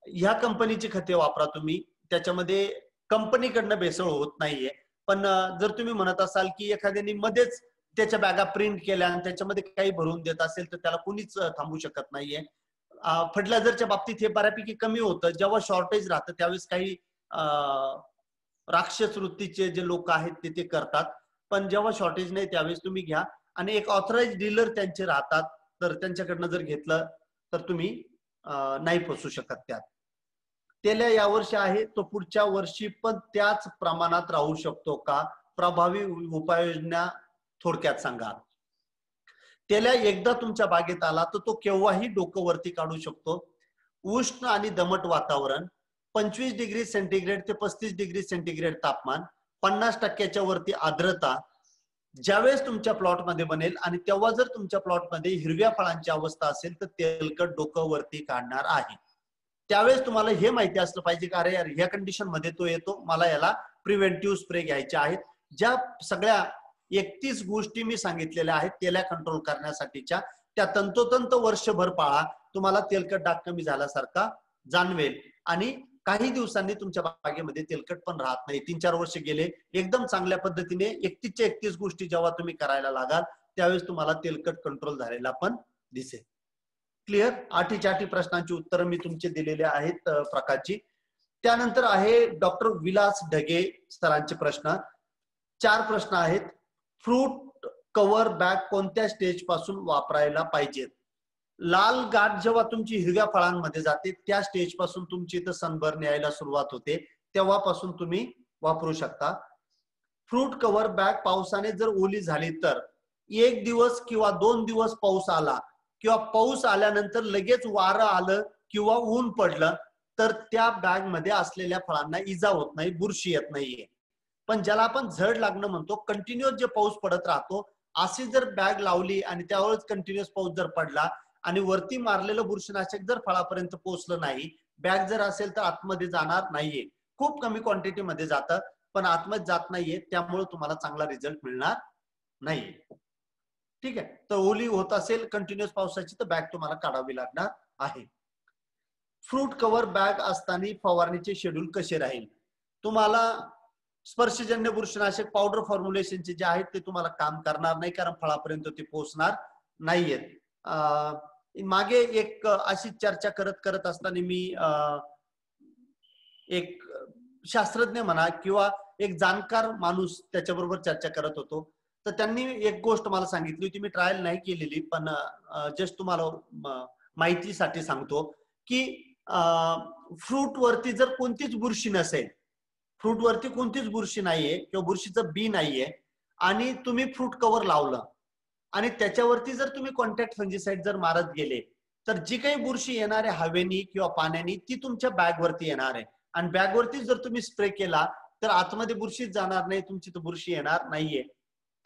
ह्या कंपनीची खते वापरा तुम्ही. त्याच्यामध्ये कंपनीकडनं भेसळ होत नाहीये. पण जर तुम्ही म्हणत असाल की एखाद्याने मध्येच त्याच्या बॅगा प्रिंट केल्या आणि त्याच्यामध्ये काही भरून देत असेल तर त्याला कोणीच थांबू शकत नाहीये. फर्टिलायझरच्या बाबतीत हे बऱ्यापैकी कमी होतं. जेव्हा शॉर्टेज राहतं त्यावेळेस काही राक्षस वृत्तीचे जे लोक आहेत ते करतात. पण जेव्हा शॉर्टेज नाही त्यावेळेस तुम्ही घ्या. आणि एक ऑथराइज डीलर त्यांचे राहतात, तर त्यांच्याकडनं जर घेतलं तर तुम्ही नाही फसू शकत त्यात. तेल्या यावर्षी आहे तो पुढच्या वर्षी पण त्याच प्रमाणात राहू शकतो का? प्रभावी उपाययोजना थोडक्यात सांगा. तेल्या एकदा तुमच्या बागेत आला तर तो केव्हाही डोकं वरती काढू शकतो. उष्ण आणि दमट वातावरण, 25 डिग्री सेंटीग्रेड ते 35 डिग्री सेंटीग्रेड तापमान, 50% वरती आर्द्रता ज्यावेळेस तुमच्या प्लॉटमध्ये बनेल आणि तेव्हा जर तुमच्या प्लॉटमध्ये हिरव्या फळांची अवस्था असेल तर तेलकट डोकं वरती काढणार आहे. त्यावेळेस तुम्हाला हे माहिती असलं पाहिजे का अरे यार ह्या कंडिशन मध्ये तो येतो, मला याला प्रिव्हेंटिव्ह स्प्रे घ्यायचे आहेत. ज्या सगळ्या 31 गोष्टी मी सांगितलेल्या आहेत तेल्या कंट्रोल करण्यासाठीच्या, त्या तंतोतंत वर्षभर पाळा. तुम्हाला तेलकट डाग कमी झाल्यासारखा जाणवेल आणि काही दिवसांनी तुमच्या बागेमध्ये तेलकट पण राहत नाही. 3-4 वर्ष गेले एकदम चांगल्या पद्धतीने 31च्या 31 गोष्टी जेव्हा तुम्ही करायला लागाल त्यावेळेस तुम्हाला तेलकट कंट्रोल झालेला पण दिसेल. क्लिअर? 8 प्रश्नांची उत्तर मी तुमचे दिलेले आहेत प्रकारची. त्यानंतर आहे डॉक्टर विलास ढगे सरांचे प्रश्न. 4 प्रश्न आहेत. फ्रूट कव्हर बॅग कोणत्या स्टेज पासून वापरायला पाहिजेत? लाल गाठ जेव्हा तुमची हिरव्या फळांमध्ये जाते त्या स्टेज पासून तुमची इथं सनबर्न यायला सुरुवात होते, तेव्हापासून तुम्ही वापरू शकता. फ्रूट कव्हर बॅग पावसाने जर ओली झाली तर 1 दिवस किंवा 2 दिवस पाऊस आला किंवा पाऊस आल्यानंतर लगेच वारं आलं किंवा ऊन पडलं तर त्या बॅग मध्ये असलेल्या फळांना इजा होत नाही, बुरशी येत नाहीये. पण ज्याला आपण झड लागणं म्हणतो, कंटिन्युअस जे पाऊस पडत राहतो, अशी जर बॅग लावली आणि त्यावेळेस कंटिन्युअस पाऊस जर पडला आणि वरती मारलेलं बुरशीनाशक जर फळापर्यंत पोहोचलं नाही, बॅग जर असेल तर आतमध्ये जाणार नाहीये. खूप कमी क्वांटिटी मध्ये जातं पण आतमध्ये जात नाहीये, त्यामुळे तुम्हाला चांगला रिझल्ट मिळणार नाहीये. ठीक आहे? तर ओली होत असेल कंटिन्युअस पावसाची तर बॅग तुम्हाला काढावी लागणार आहे. फ्रूट कव्हर बॅग असताना फवारणीचे शेड्यूल कसे राहील? तुम्हाला स्पर्शजन्य बुरशीनाशक पावडर फॉर्म्युलेशनचे जे आहेत ते तुम्हाला काम करणार नाही, कारण फळापर्यंत ते पोहोचणार नाहीयेत. मागे एक अशी चर्चा करत असताना मी एक शास्त्रज्ञ म्हणा किंवा एक जाणकार माणूस त्याच्याबरोबर चर्चा करत होतो, तर त्यांनी एक गोष्ट मला सांगितली होती. मी ट्रायल नाही केलेली पण जस्ट तुम्हाला माहितीसाठी सांगतो की फ्रूट वरती जर कोणतीच बुरशी नसेल, फ्रूट वरती कोणतीच बुरशी नाहीये किंवा बुरशीचं बी नाहीये आणि तुम्ही फ्रूट कव्हर लावलं आणि त्याच्यावरती जर तुम्ही कॉन्टॅक्ट फंजिसाइड जर मारत गेले तर जी काही बुरशी येणार आहे हवेनी किंवा पाण्याने ती तुमच्या बॅग वरती येणार आहे. आणि बॅग वरती जर तुम्ही स्प्रे केला तर आतमध्ये बुरशीच जाणार नाही, तुमची तर बुरशी येणार नाहीये.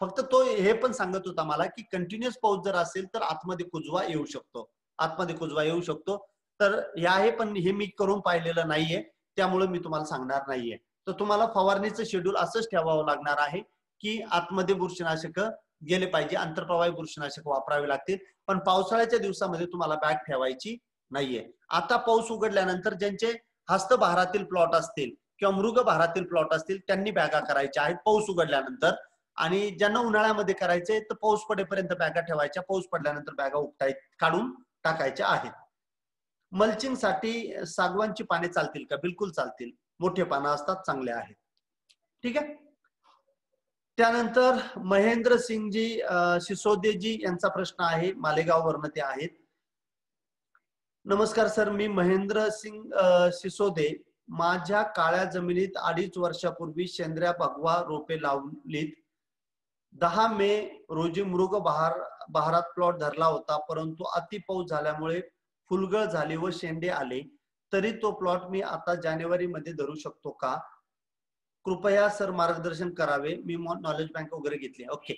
फक्त तो हे पण सांगत होता मला की कंटिन्युअस पाऊस जर असेल तर आतमध्ये कुजवा येऊ शकतो, आतमध्ये कुजवा येऊ शकतो. तर हे आहे पण हे मी करून पाहिलेलं नाहीये, त्यामुळे मी तुम्हाला सांगणार नाहीये. तर तुम्हाला फवारणीचं शेड्यूल असंच ठेवावं लागणार आहे की आतमध्ये बुरशीनाशक गेले पाहिजे, आंतरप्रवाही बुरशीनाशक वापरावे लागतील. पण पावसाळ्याच्या दिवसामध्ये तुम्हाला बॅग ठेवायची नाहीये. आता पाऊस उघडल्यानंतर ज्यांचे हस्तभारातील प्लॉट असतील किंवा मृगभारातील प्लॉट असतील त्यांनी बॅगा करायच्या आहेत पाऊस उघडल्यानंतर. आणि ज्यांना उन्हाळ्यामध्ये करायचे तर पाऊस पडेपर्यंत बॅगा ठेवायच्या, पाऊस पडल्यानंतर बॅगा काढून टाकायच्या आहेत. मल्चिंग साठी सागवानची पाने चालतील का? बिलकुल चालतील, मोठे पानं असतात, चांगले आहेत. ठीक आहे. त्यानंतर महेंद्र सिंगजी सिसोदेजी यांचा प्रश्न आहे, मालेगाव वर्ण ते आहेत. नमस्कार सर, मी महेंद्र सिंग सिसोदे माझ्या काळ्या जमिनीत 2.5 वर्षापूर्वी सेंद्रिय भगवा रोपे लावलीत. 10 मे रोजी मृग बहारात प्लॉट धरला होता, परंतु अति पाऊस झाल्यामुळे फुलगळ झाली व शेंडे आले. तरी तो प्लॉट मी आता जानेवारी मध्ये धरू शकतो का? कृपया सर मार्गदर्शन करावे. मी नॉलेज बँक वगैरे घेतली. ओके,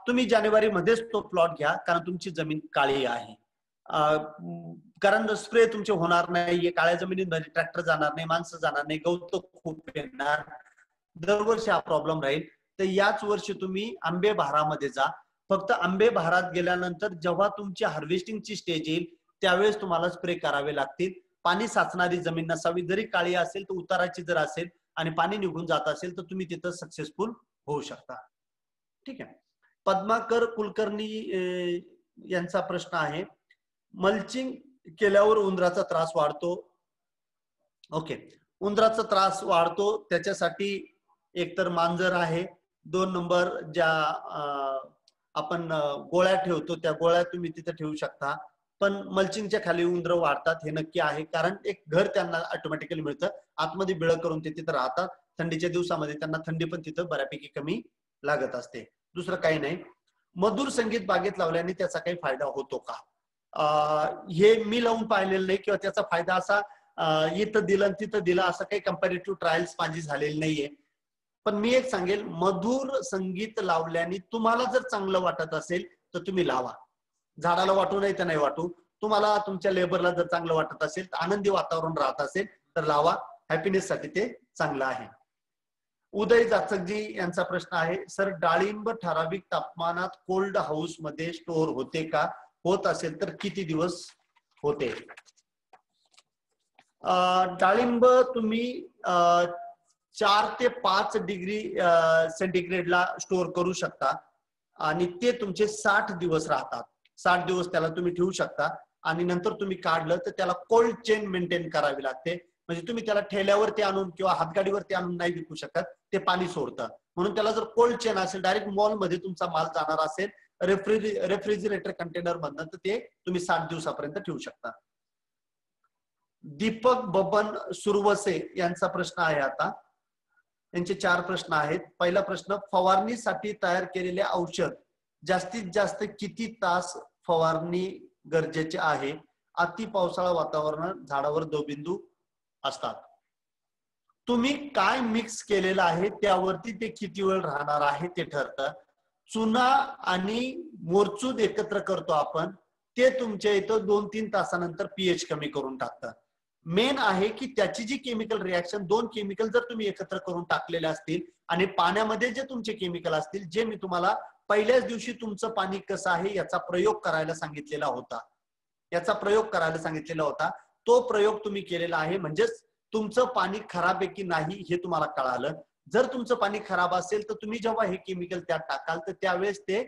तुम्ही जानेवारी मध्येच तो प्लॉट घ्या, कारण तुमची जमीन काळी आहे. कारण स्प्रे तुमचे होणार नाही, काळ्या जमिनीमध्ये ट्रॅक्टर जाणार नाही, माणसं जाणार नाही, गवत खूप येणार, दरवर्षी हा प्रॉब्लेम राहील. तर याच वर्षी तुम्ही आंबे बहारामध्ये जा. फक्त आंबे बहारात गेल्यानंतर जेव्हा तुमची हार्वेस्टिंगची स्टेज येईल त्यावेळेस तुम्हाला स्प्रे करावे लागतील. पाणी साचणारी जमीन नसावी, जरी काळी असेल तर उताराची जर असेल आणि पाणी निघून जात असेल तर तुम्ही तिथं सक्सेसफुल होऊ शकता. ठीक आहे. पद्माकर कुलकर्णी यांचा प्रश्न आहे, मल्चिंग केल्यावर उंदराचा त्रास वाढतो. ओके, उंदराचा त्रास वाढतो त्याच्यासाठी एकतर मांजर आहे, 2 नंबर ज्या आपण गोळ्या ठेवतो त्या गोळ्या तुम्ही तिथे ठेवू शकता. पण मल्चिंगच्या खाली उंदर वाढतात हे नक्की आहे, कारण एक घर त्यांना ऑटोमॅटिकली मिळतं, आतमध्ये बिळ करून ते तिथे राहतात. थंडीच्या दिवसामध्ये त्यांना थंडी पण तिथं बऱ्यापैकी कमी लागत असते. दुसरं काही नाही. मधुर संगीत बागेत लावल्याने त्याचा काही फायदा होतो का? हे मी लावून पाहिलेलं नाही किंवा त्याचा फायदा असा इथं दिलं तिथं दिलं असं काही कंपॅरेटिव्ह ट्रायल्स माझी झालेली नाहीये. पण मी एक सांगेल, मधुर संगीत लावल्याने तुम्हाला जर चांगलं वाटत असेल तर तुम्ही लावा. झाडाला वाटू नाही तर नाही वाटू, तुम्हाला तुमच्या लेबरला जर चांगलं वाटत असेल तर आनंदी वातावरण राहत असेल तर लावा. हॅपीनेस साठी ते चांगलं आहे. उदय जाचकजी यांचा प्रश्न आहे, सर डाळिंब ठराविक तापमानात कोल्ड हाऊस मध्ये स्टोअर होते का? होत असेल तर किती दिवस होते? डाळिंब तुम्ही 4 ते 5 डिग्री सेंटीग्रेडला स्टोअर करू शकता आणि ते तुमचे 60 दिवस राहतात. 60 दिवस त्याला तुम्ही ठेवू शकता आणि नंतर तुम्ही काढलं तर त्याला कोल्ड चेन मेंटेन करावी लागते. म्हणजे तुम्ही त्याला ठेल्यावरती आणून किंवा हातगाडीवरती आणून नाही विकू शकत, ते पाणी सोडतं. म्हणून त्याला जर कोल्ड चेन असेल, डायरेक्ट मॉलमध्ये तुमचा माल जाणार असेल रेफ्रिजरेटर कंटेनर मधनं, तर ते तुम्ही 60 दिवसापर्यंत ठेवू शकता. दीपक बबन सुरवसे यांचा प्रश्न आहे आता. यांचे 4 प्रश्न आहेत. पहिला प्रश्न, फवारणीसाठी तयार केलेले औषध जास्तीत जास्त किती तास फवारणी गरजेचे आहे? अति पावसाळा वातावरणात झाडावर दवबिंदू असतात. तुम्ही काय मिक्स केलेलं आहे त्यावरती ते किती वेळ राहणार आहे ते ठरतं. चुना आणि मोरचूद एकत्र करतो आपण, ते तुमच्या इथं 2-3 तासानंतर पीएच कमी करून टाकतं. मेन आहे की त्याची जी केमिकल रिॲक्शन, 2 केमिकल जर तुम्ही एकत्र करून टाकलेले असतील आणि पाण्यामध्ये जे तुमचे केमिकल असतील, जे मी तुम्हाला पहिल्याच दिवशी तुमचं पाणी कसं आहे याचा प्रयोग करायला सांगितलेला होता, तो प्रयोग तुम्ही केलेला आहे. म्हणजेच तुमचं पाणी खराब आहे की नाही हे तुम्हाला कळालं. जर तुमचं पाणी खराब असेल तर तुम्ही जेव्हा हे केमिकल त्यात टाकाल तर त्यावेळेस ते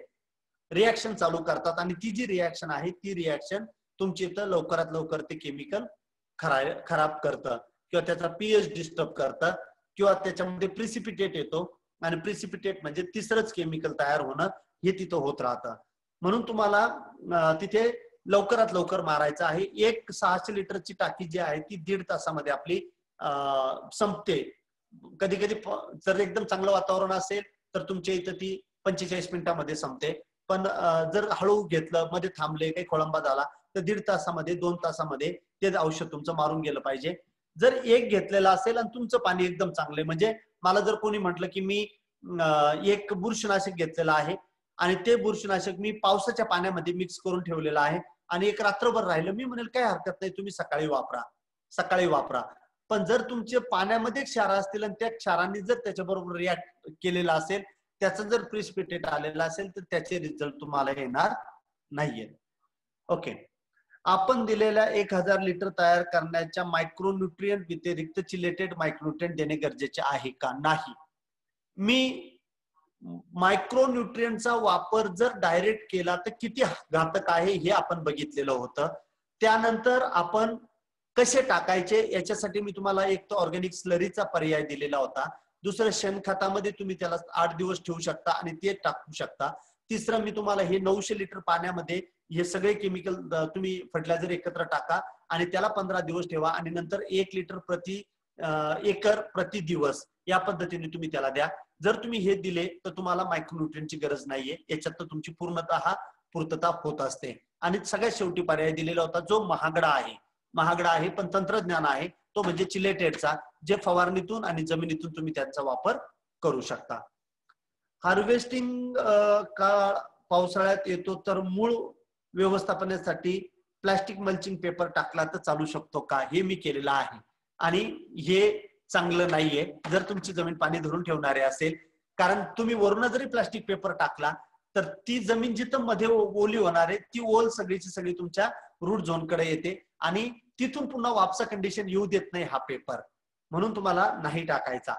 रिॲक्शन चालू करतात आणि ती जी रिॲक्शन आहे ती रिॲक्शन तुमच्या इथं लवकरात लवकर ते केमिकल खराब करतं किंवा त्याचा पीएच डिस्टर्ब करतं किंवा त्याच्यामध्ये प्रिसिपिटेट येतो आणि प्रिसिपिटेट म्हणजे तिसरंच केमिकल तयार होणं हे तिथं होत राहतं. म्हणून तुम्हाला तिथे लवकरात लवकर मारायचं आहे. एक 600 लिटरची टाकी जी आहे ती 1.5 तासामध्ये आपली संपते. कधी कधी जर एकदम चांगलं वातावरण असेल तर तुमच्या इथं ती 45 मिनिटांमध्ये संपते. पण जर हळू घेतलं, मध्ये थांबले, काही खोळंबा झाला तर 1.5 तासामध्ये 2 तासामध्ये ते औषध तुमचं मारून गेलं पाहिजे. जर एक घेतलेलं असेल आणि तुमचं पाणी एकदम चांगलं, म्हणजे मला जर कोणी म्हटलं की मी एक बुरशीनाशक घेतलेलं आहे आणि ते बुरशीनाशक मी पावसाच्या पाण्यामध्ये मिक्स करून ठेवलेलं आहे आणि एक रात्रभर राहिलं, मी म्हणेल काही हरकत नाही, तुम्ही सकाळी वापरा. पण जर तुमचे पाण्यामध्ये क्षार असतील आणि त्या क्षारांनी जर त्याच्याबरोबर रिॲक्ट केलेला असेल, त्याचं जर प्रिसिपिटेट आलेला असेल तर त्याचे रिझल्ट तुम्हाला येणार नाहीये. ओके, आपण दिलेल्या 1000 लिटर तयार करण्याच्या मायक्रोन्यूट्रिएंट व्यतिरिक्त चिलेटेड मायक्रोन्यूट्रिएंट देणे गरजेचे आहे का? नाही. मी मायक्रोन्यूट्रिएंटचा वापर जर डायरेक्ट केला तर किती घातक आहे हे आपण बघितलेलं होतं. त्यानंतर आपण कसे टाकायचे याच्यासाठी मी तुम्हाला एक तर ऑर्गॅनिक स्लरीचा पर्याय दिलेला होता. दुसरं, शेणखतामध्ये तुम्ही त्याला 8 दिवस ठेवू शकता आणि ते टाकू शकता. तिसरं, मी तुम्हाला हे 900 लिटर पाण्यामध्ये हे सगळे केमिकल तुम्ही फर्टिलायझर एकत्र टाका आणि त्याला 15 दिवस ठेवा आणि नंतर 1 लिटर प्रति एकर प्रति दिवस या पद्धतीने तुम्ही त्याला द्या. जर तुम्ही हे दिले तर तुम्हाला मायक्रोन्यूट्रियनची गरज नाहीये, याच्यात तर तुमची पूर्तता होत असते. आणि सगळ्यात शेवटी पर्याय दिलेला होता जो महागडा आहे पण तंत्रज्ञान आहे, तो म्हणजे चिलेटेडचा, जे फवारणीतून आणि जमिनीतून तुम्ही त्यांचा वापर करू शकता. हार्वेस्टिंग काळ पावसाळ्यात येतो तर मूळ व्यवस्थापनासाठी प्लास्टिक मल्चिंग पेपर टाकला तर चालू शकतो का? हे मी केलेलं आहे आणि हे चांगलं नाहीये जर तुमची जमीन पाणी धरून ठेवणारी असेल. कारण तुम्ही वरून जरी प्लास्टिक पेपर टाकला तर ती जमीन जिथं मध्ये ओली होणार आहे ती ओल सगळीची सगळी तुमच्या रूट झोन कडे येते आणि तिथून पुन्हा वापसा कंडिशन येऊ देत नाही हा पेपर, म्हणून तुम्हाला नाही टाकायचा.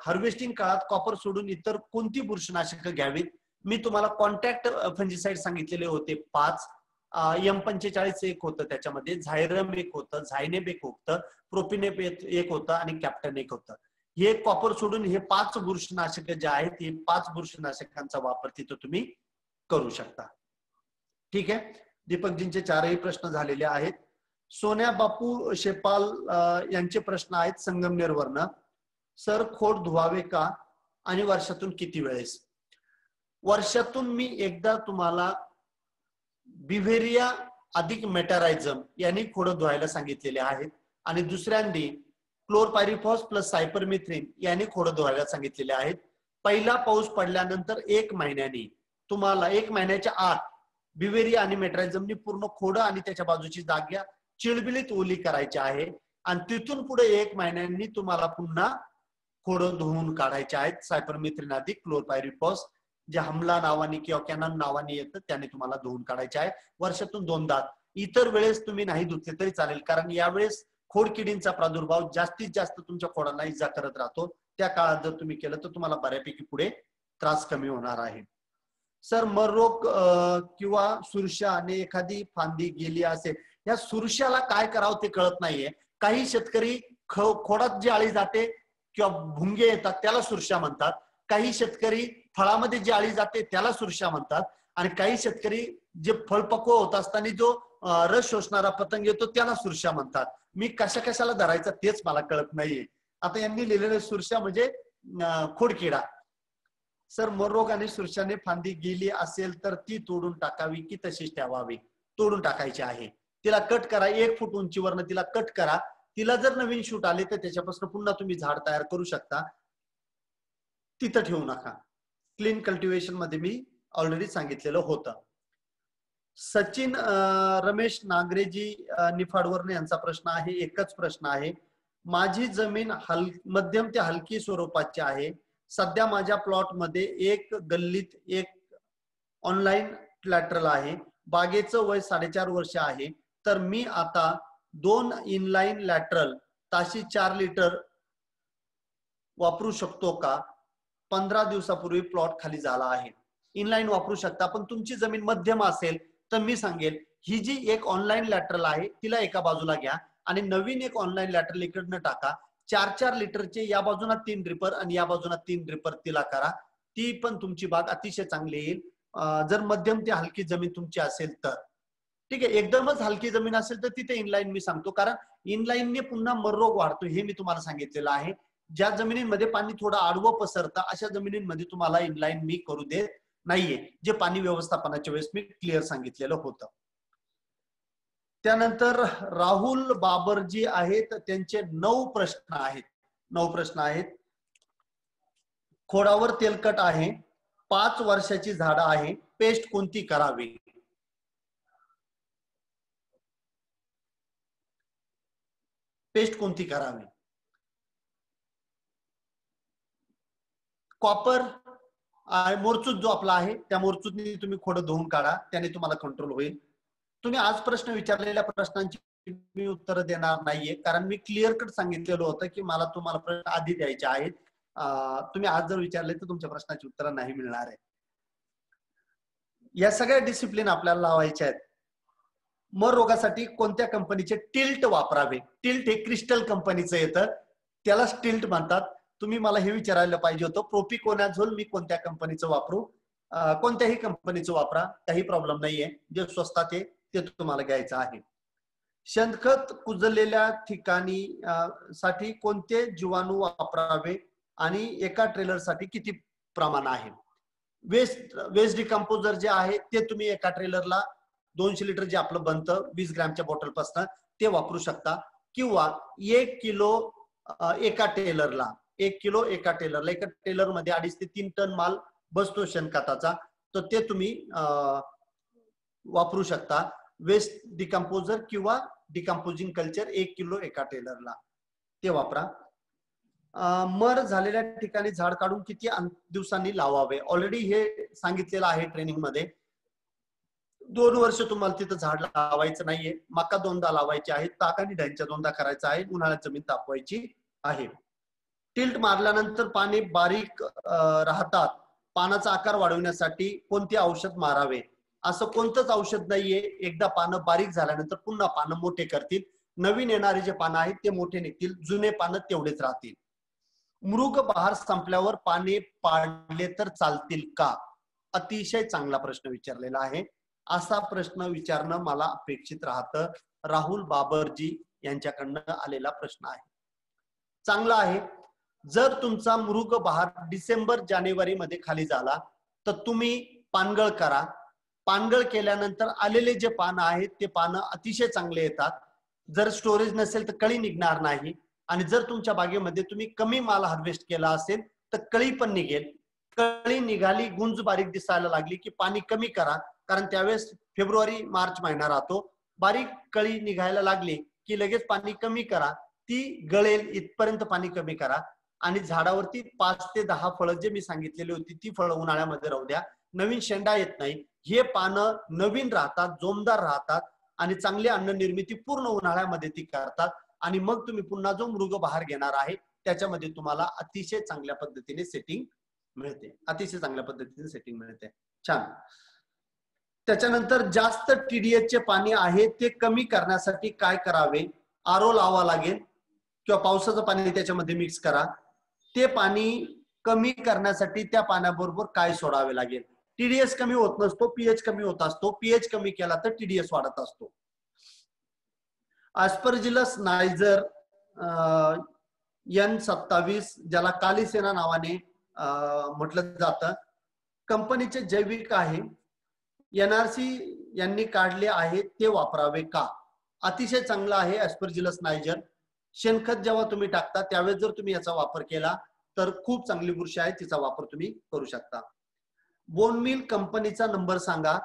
हार्वेस्टिंग काळात कॉपर सोडून इतर कोणती बुरशीनाशक घ्यावीत? मी तुम्हाला कॉन्टॅक्ट फंजिसाइड सांगितलेले होते 5. M45 एक होतं, त्याच्यामध्ये झायरम एक होतं, झायनेब एक होतं, प्रोपिनेप एक होतं आणि कॅप्टन एक होतं. हे कॉपर सोडून हे 5 बुरशीनाशक जे आहेत, हे 5 बुरशीनाशकांचा वापर तिथं तुम्ही करू शकता. ठीक आहे. दीपकजींचे 4ही प्रश्न झालेले आहेत. सोन्या बापू शेपाल यांचे प्रश्न आहेत संगमनेरवरनं. सर, खोड धुवावे का आणि वर्षातून किती वेळेस? वर्षातून मी एकदा तुम्हाला बिव्हेरिया अधिक मेटारायझम यांनी खोडं धुवायला सांगितलेले आहेत आणि दुसऱ्यांदी क्लोरपायरिफॉस प्लस सायपरमिथ्रिन यांनी खोडं धुवायला सांगितलेले आहेत. पहिला पाऊस पडल्यानंतर 1 महिन्यानी तुम्हाला 1 महिन्याच्या आत बिव्हेरिया आणि मेटारायझमनी पूर्ण खोडं आणि त्याच्या बाजूची जागा चिळबिलीत ओली करायची आहे आणि तिथून पुढे 1 महिन्यांनी तुम्हाला पुन्हा खोडं धुवून काढायचे आहेत. सायपरमिथ्रिन अधिक क्लोरपायरिफॉस जे हमला नावाने किंवा कॅनन नावाने येतं त्याने तुम्हाला धुवून काढायचे आहे. वर्षातून 2दा. इतर वेळेस तुम्ही नाही धुतले तरी चालेल, कारण यावेळेस खोडकिडींचा प्रादुर्भाव जास्तीत जास्त तुमच्या खोडांना इजा करत राहतो. त्या काळात जर तुम्ही केलं तर तुम्हाला बऱ्यापैकी पुढे त्रास कमी होणार आहे. सर, मर रोग किंवा सुरशाने एखादी फांदी गेली असेल, या सुरशाला काय करावं ते कळत नाहीये. काही शेतकरी खोडात जी आळी जाते किंवा भुंगे येतात त्याला सुरशा म्हणतात, काही शेतकरी फळामध्ये जी आळी जाते त्याला सुरशा म्हणतात आणि काही शेतकरी जे फळपक्व होत असताना जो रस शोषणारा पतंग येतो त्याला सुरशा म्हणतात. मी कशाला धरायचा तेच मला कळत नाहीये. आता यांनी लिहिलेलं सुरशा म्हणजे खोडकिडा. सर, मररोग आणि सुरशाने फांदी गेली असेल तर ती तोडून टाकावी की तशीच ठेवावी? तोडून टाकायची आहे. तिला कट करा, 1 फूट उंचीवरनं तिला कट करा. तिला जर नवीन शूट आले तर त्याच्यापासून पुन्हा तुम्ही झाड तयार करू शकता. तिथं ठेवू नका. क्लीन कल्टिवेशन मध्ये मी ऑलरेडी सांगितलेलं होतं. सचिन रमेश नागरेजी निफाडवरून यांचा प्रश्न आहे, एकच प्रश्न आहे. माझी जमीन मध्यम ते हलकी स्वरूपाची आहे. सध्या माझ्या प्लॉट मध्ये 1 गल्लीत 1 ऑनलाईन लॅटरल आहे. बागेचं वय 4.5 वर्ष आहे. तर मी आता 2 इनलाईन लॅटरल ताशी 4 लिटर वापरू शकतो का? 15 दिवसापूर्वी प्लॉट खाली झाला आहे. इनलाईन वापरू शकता, पण तुमची जमीन मध्यम असेल तर मी सांगेल ही जी 1 ऑनलाईन लॅटरल आहे तिला एका बाजूला घ्या आणि नवीन 1 ऑनलाईन लॅटरल इकडनं टाका. 4-4 लिटरचे या बाजूला 3 ड्रिपर आणि या बाजूला 3 ड्रिपर तिला करा. ती पण तुमची बाग अतिशय चांगली येईल जर मध्यम ते हलकी जमीन तुमची असेल तर. ठीक आहे. एकदमच हलकी जमीन असेल तर तिथे इनलाईन मी सांगतो, कारण इनलाईनने पुन्हा मररोग वाढतो हे मी तुम्हाला सांगितलेलं आहे. ज्या जमिनींमध्ये पाणी थोडं आडवं पसरतं अशा जमिनींमध्ये तुम्हाला इनलाईन मी करू देत नाहीये, जे पाणी व्यवस्थापनाच्या वेळेस मी क्लिअर सांगितलेलं होतं. त्यानंतर राहुल बाबरजी आहेत, त्यांचे 9 प्रश्न आहेत. खोडावर तेलकट आहे, 5 वर्षाची झाडं आहे, पेस्ट कोणती करावी? कॉपर मोरचूत जो आपला आहे त्या मोरचूतनी तुम्ही खोडं धुवून काढा, त्याने तुम्हाला कंट्रोल होईल. तुम्ही आज प्रश्न विचारलेल्या प्रश्नांची मी उत्तर देणार नाहीये, कारण मी क्लिअर कट सांगितलेलं होतं की मला तुम्हाला प्रश्न आधी द्यायचे आहेत. तुम्ही आज जर विचारले तर तुमच्या प्रश्नाची उत्तर नाही मिळणार आहे. या सगळ्या डिसिप्लिन आपल्याला लावायच्या आहेत. मर रोगासाठी कोणत्या कंपनीचे टिल्ट वापरावे? टिल्ट हे क्रिस्टल कंपनीचं येतं, त्याला टिल्ट म्हणतात. तुम्ही मला हे विचारायला पाहिजे होतं प्रोपिकोनाझोल मी कोणत्या कंपनीचं वापरू? कोणत्याही कंपनीचं वापरा, काही प्रॉब्लेम नाहीये. जे स्वस्तात आहे ते तुम्हाला घ्यायचं आहे. शेणखत कुजलेल्या ठिकाणी साठी कोणते जीवाणू वापरावे आणि एका ट्रेलर साठी किती प्रमाण आहे? वेस्ट डिकम्पोजर जे आहे ते तुम्ही एका ट्रेलरला 200 लिटर जे आपलं बनतं 20 ग्रॅमच्या बॉटल पासून ते वापरू शकता, किंवा 1 किलो एका टेलरला, 1 किलो एका टेलरला, एका टेलर मध्ये 2.5 ते 3 टन माल बसतो शेणखताचा, तर ते तुम्ही वापरू शकता. वेस्ट डिकम्पोजर किंवा डिकम्पोजिंग कल्चर 1 किलो एका टेलरला ते वापरा. मर झालेल्या ठिकाणी झाड काढून किती दिवसांनी लावावे? ऑलरेडी हे सांगितलेलं आहे ट्रेनिंग मध्ये. 2 वर्ष तुम्हाला तिथं झाड लावायचं नाहीये. मका 2दा लावायचे आहे, ताक आणि ढ्यांच्या 2दा करायचा आहे, उन्हाळ्यात जमीन तापवायची आहे. टिल्ट मारल्यानंतर पाने बारीक राहतात, पानाचा आकार वाढवण्यासाठी कोणते औषध मारावे? असं कोणतंच औषध नाहीये. एकदा पानं बारीक झाल्यानंतर पुन्हा पानं मोठे करतील. नवीन येणारे जे पानं आहेत ते मोठे निघतील, जुने पानं तेवढेच राहतील. मृग बहार संपल्यावर पाने पाडले तर चालतील का? अतिशय चांगला प्रश्न विचारलेला आहे. असा प्रश्न विचारणं मला अपेक्षित राहतं. राहुल बाबरजी यांच्याकडनं आलेला प्रश्न आहे. चांगला आहे. जर तुमचा मृग बहार डिसेंबर जानेवारी मध्ये खाली झाला तर तुम्ही पानगळ करा. पानगळ केल्यानंतर आलेले जे पानं आहेत ते पानं अतिशय चांगले येतात. जर स्टोरेज नसेल तर कळी निघणार नाही. आणि जर तुमच्या बागेमध्ये तुम्ही कमी माल हार्वेस्ट केला असेल तर कळी पण निघेल. कळी निघाली, गुंज बारीक दिसायला लागली की पाणी कमी करा, कारण त्यावेळेस फेब्रुवारी मार्च महिना राहतो. बारीक कळी निघायला लागली की लगेच पाणी कमी करा, ती गळेल इथपर्यंत पाणी कमी करा. आणि झाडावरती 5 ते 10 फळं जे मी सांगितलेली होती ती फळं उन्हाळ्यामध्ये राहू द्या. नवीन शेंडा येत नाही. हे पानं नवीन राहतात, जोमदार राहतात आणि चांगली अन्न निर्मिती पूर्ण उन्हाळ्यामध्ये ती करतात. आणि मग तुम्ही पुन्हा जो मृग बहार घेणार आहे त्याच्यामध्ये तुम्हाला अतिशय चांगल्या पद्धतीने सेटिंग मिळते, अतिशय चांगल्या पद्धतीने सेटिंग मिळते. छान. त्याच्यानंतर जास्त TDS चे पाणी आहे ते कमी करण्यासाठी काय करावे? आरो लावा लागेल किंवा पावसाचं पाणी त्याच्यामध्ये मिक्स करा. ते पाणी कमी करण्यासाठी त्या पाण्याबरोबर काय सोडावे लागेल? TDS कमी होत नसतो, pH कमी होत असतो. pH कमी केला तर TDS वाढत असतो. अस्परजिलस नायझर N27 ज्याला कालीसेना नावाने म्हटलं जातं, कंपनीचे जैविक आहे, NRC यांनी काढले आहे, ते वापरावे का? अतिशय चांगला आहे अस्परजिलस नायझर. शेणखत जेव्हा तुम्ही टाकता त्यावेळेस जर तुम्ही याचा वापर केला तर खूप चांगली बुरशी आहे, तिचा वापर तुम्ही करू शकता. बोनमिल कंपनीचा नंबर सांगा.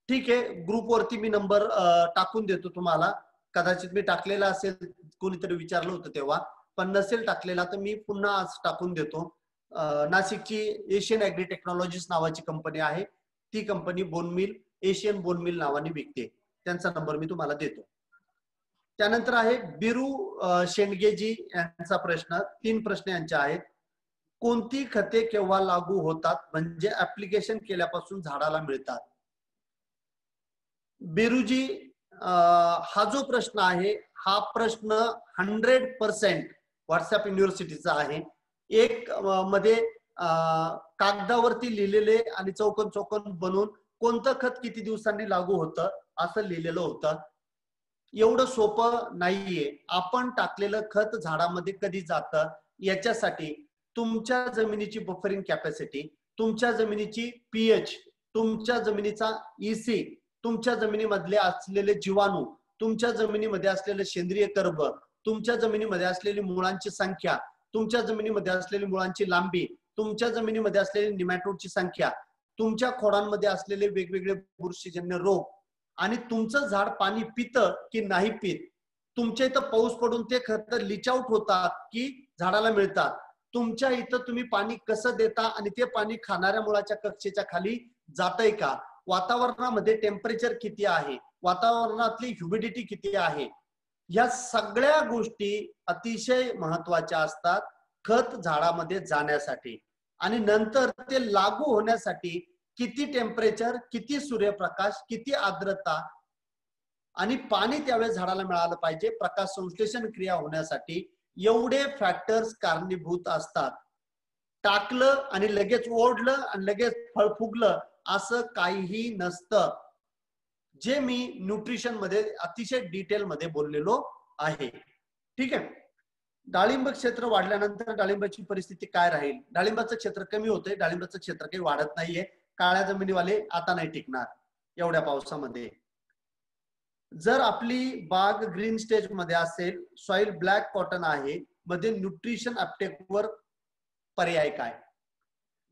ठीक आहे, ग्रुपवरती मी नंबर टाकून देतो तुम्हाला. कदाचित मी टाकलेला असेल, कोणीतरी विचारलं होतं तेव्हा, पण नसेल टाकलेला तर मी पुन्हा आज टाकून देतो. नाशिकची एशियन ऍग्री टेक्नॉलॉजीज नावाची कंपनी आहे, ती कंपनी बोनमिल, एशियन बोनमिल नावाने विकते. त्यांचा नंबर मी तुम्हाला देतो. त्यानंतर आहे बिरू शेंडगेजी यांचा प्रश्न. 3 प्रश्न यांचे आहेत. कोणती खते केव्हा लागू होतात म्हणजे ऍप्लिकेशन केल्यापासून झाडाला मिळतात? बिरूजी, हा जो प्रश्न आहे हा प्रश्न 100% व्हॉट्सअप युनिव्हर्सिटीचा आहे. एक मध्ये कागदावरती लिहिलेले आणि चौकोन चौकोन बनवून कोणतं खत किती दिवसांनी लागू होतं असं लिहिलेलं होतं. एवढं सोपं नाहीये. आपण टाकलेलं खत झाडामध्ये कधी जातं याच्यासाठी तुमच्या जमिनीची बफरिंग कॅपॅसिटी, तुमच्या जमिनीची pH, तुमच्या जमिनीचा EC, तुमच्या जमिनीमधले असलेले जीवाणू, तुमच्या जमिनीमध्ये असलेले सेंद्रिय कर्ब, तुमच्या जमिनीमध्ये असलेली मुळांची संख्या, तुमच्या जमिनीमध्ये असलेली मुळांची लांबी, तुमच्या जमिनीमध्ये असलेली निमॅटोडची संख्या, तुमच्या खोडांमध्ये असलेले वेगवेगळे बुरशीजन्य रोग, आणि तुमचं झाड पाणी पितं की नाही पित, तुमच्या इथं पाऊस पडून ते खत लीच आउट होतात की झाडाला मिळतात, तुमच्या इथं तुम्ही पाणी कसं देता आणि ते पाणी खाणाऱ्या मुळाच्या कक्षेच्या खाली जातंय का, वातावरणामध्ये टेम्परेचर किती आहे, वातावरणातली ह्युमिडिटी किती आहे, या सगळ्या गोष्टी अतिशय महत्वाच्या असतात खत झाडामध्ये जाण्यासाठी. आणि नंतर ते लागू होण्यासाठी किती टेम्परेचर, किती सूर्यप्रकाश, किती आर्द्रता आणि पाणी त्यावेळेस झाडाला मिळालं पाहिजे, प्रकाश संश्लेषण क्रिया होण्यासाठी एवढे फॅक्टर्स कारणीभूत असतात. टाकलं आणि लगेच ओढलं आणि लगेच फळ फुगलं असं काहीही नसतं. जे मी न्यूट्रिशन मध्ये अतिशय डिटेल मध्ये बोललेलो आहे. ठीक आहे. डाळिंब क्षेत्र वाढल्यानंतर डाळिंबाची परिस्थिती काय राहील? डाळिंबाचं क्षेत्र कमी होतंय, डाळिंबाचं क्षेत्र काही वाढत नाहीये. काळ्या जमिनीवाले आता नाही टिकणार एवढ्या पावसामध्ये. जर आपली बाग ग्रीन स्टेज मध्ये असेल, सॉइल ब्लॅक कॉटन आहे, मध्ये न्यूट्रिशन अपटेकवर पर्याय काय?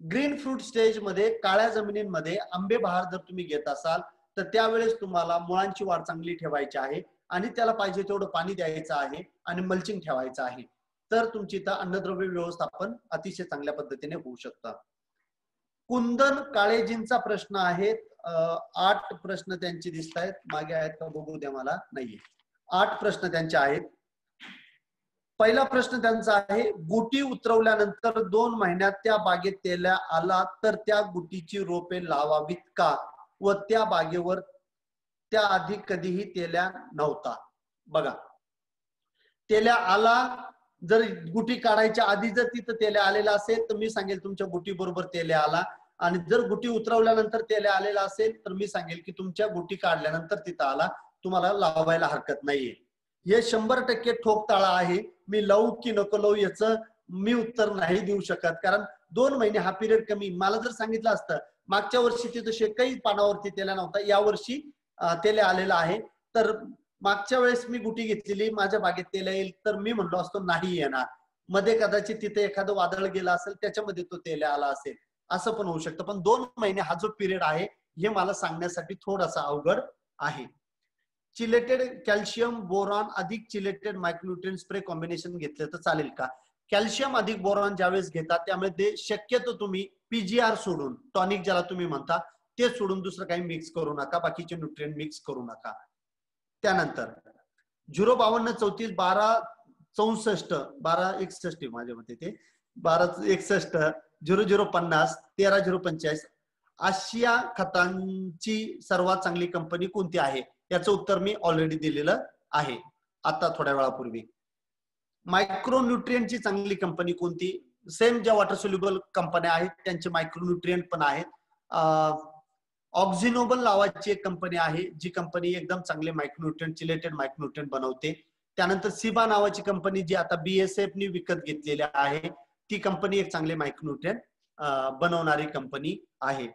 ग्रीन फ्रूट स्टेज मध्ये काळ्या जमिनींमध्ये आंबे बहार जर तुम्ही घेत असाल तर त्यावेळेस तुम्हाला मुळांची वाढ चांगली ठेवायची आहे आणि त्याला पाहिजे तेवढं पाणी द्यायचं आहे आणि मल्चिंग ठेवायचं आहे. तर तुमची इथं अन्नद्रव्य व्यवस्थापन अतिशय चांगल्या पद्धतीने होऊ शकतं. कुंदन काळेजींचा प्रश्न आहे. 8 प्रश्न त्यांचे दिसत आहेत. मागे आहेत का बघू द्या मला. नाहीये. 8 प्रश्न त्यांचे आहेत. पहिला प्रश्न त्यांचा आहे, गुटी उतरवल्यानंतर 2 महिन्यात त्या बागेत तेल्या आला तर त्या गुटीची रोपे लावावीत का व त्या बागेवर त्या आधी कधीही तेल्या नव्हता? बघा, तेल्या आला, जर गुटी काढायच्या आधी जर तिथं तेल्या आलेला असेल तर मी सांगेल तुमच्या गुटी बरोबर तेल्या आला, आणि जर गुटी उतरवल्यानंतर तेल्या आलेला असेल तर मी सांगेल की तुमच्या गुटी काढल्यानंतर तिथं आला, तुम्हाला लावायला हरकत नाहीये. हे 100% ठोक ताळा आहे. मी लावू की नको लावू याचं मी उत्तर नाही देऊ शकत, कारण 2 महिने हा पिरियड कमी. मला जर सांगितलं असतं मागच्या वर्षी तिथं शेकही पानावरती तेल्या नव्हता, या वर्षी तेल्या आलेला आहे, तर मागच्या वेळेस मी गुटी घेतलेली माझ्या बागेत तेल्या येईल तर मी म्हणलो असतो नाही येणार. मध्ये कदाचित तिथे एखादं वादळ गेलं असेल त्याच्यामध्ये तो तेल्या आला असेल, असं पण होऊ शकतं. पण 2 महिने हा जो पिरियड आहे हे मला सांगण्यासाठी थोडासा अवघड आहे. चिलेटेड कॅल्शियम बोरॉन अधिक चिलेटेड मायक्रोन्यूट्रिएंट स्प्रे कॉम्बिनेशन घेतलं तर चालेल का? कॅल्शियम अधिक बोरॉन ज्यावेळेस घेतात त्यामध्ये शक्यतो तुम्ही पीजीआर सोडून, टॉनिक ज्याला तुम्ही म्हणता ते सोडून दुसरं काही मिक्स करू नका, बाकीचे न्यूट्रिएंट मिक्स करू नका. त्यानंतर 05234 1264 1261 माझ्या मते ते 1261 0050 13045 आशिया खतांची सर्वात चांगली कंपनी कोणती आहे? याचं उत्तर मी ऑलरेडी दिलेलं आहे आता थोड्या वेळापूर्वी. मायक्रोन्यूट्रिएंटची चांगली कंपनी कोणती? सेम ज्या वॉटर सोल्युबल कंपन्या आहेत त्यांचे मायक्रोन्यूट्रिएंट पण आहेत. ऑक्झिनोबल नावाची एक कंपनी आहे, जी कंपनी एकदम चांगले मायक्रोन्यूट्रिएंट चिलेटेड मायक्रोन्यूट्रिएंट बनवते. त्यानंतर सिबा नावाची कंपनी जी आता BASF नी विकत घेतलेली आहे, ती कंपनी एक चांगले मायक्रोन्यूट्रिएंट बनवणारी कंपनी आहे.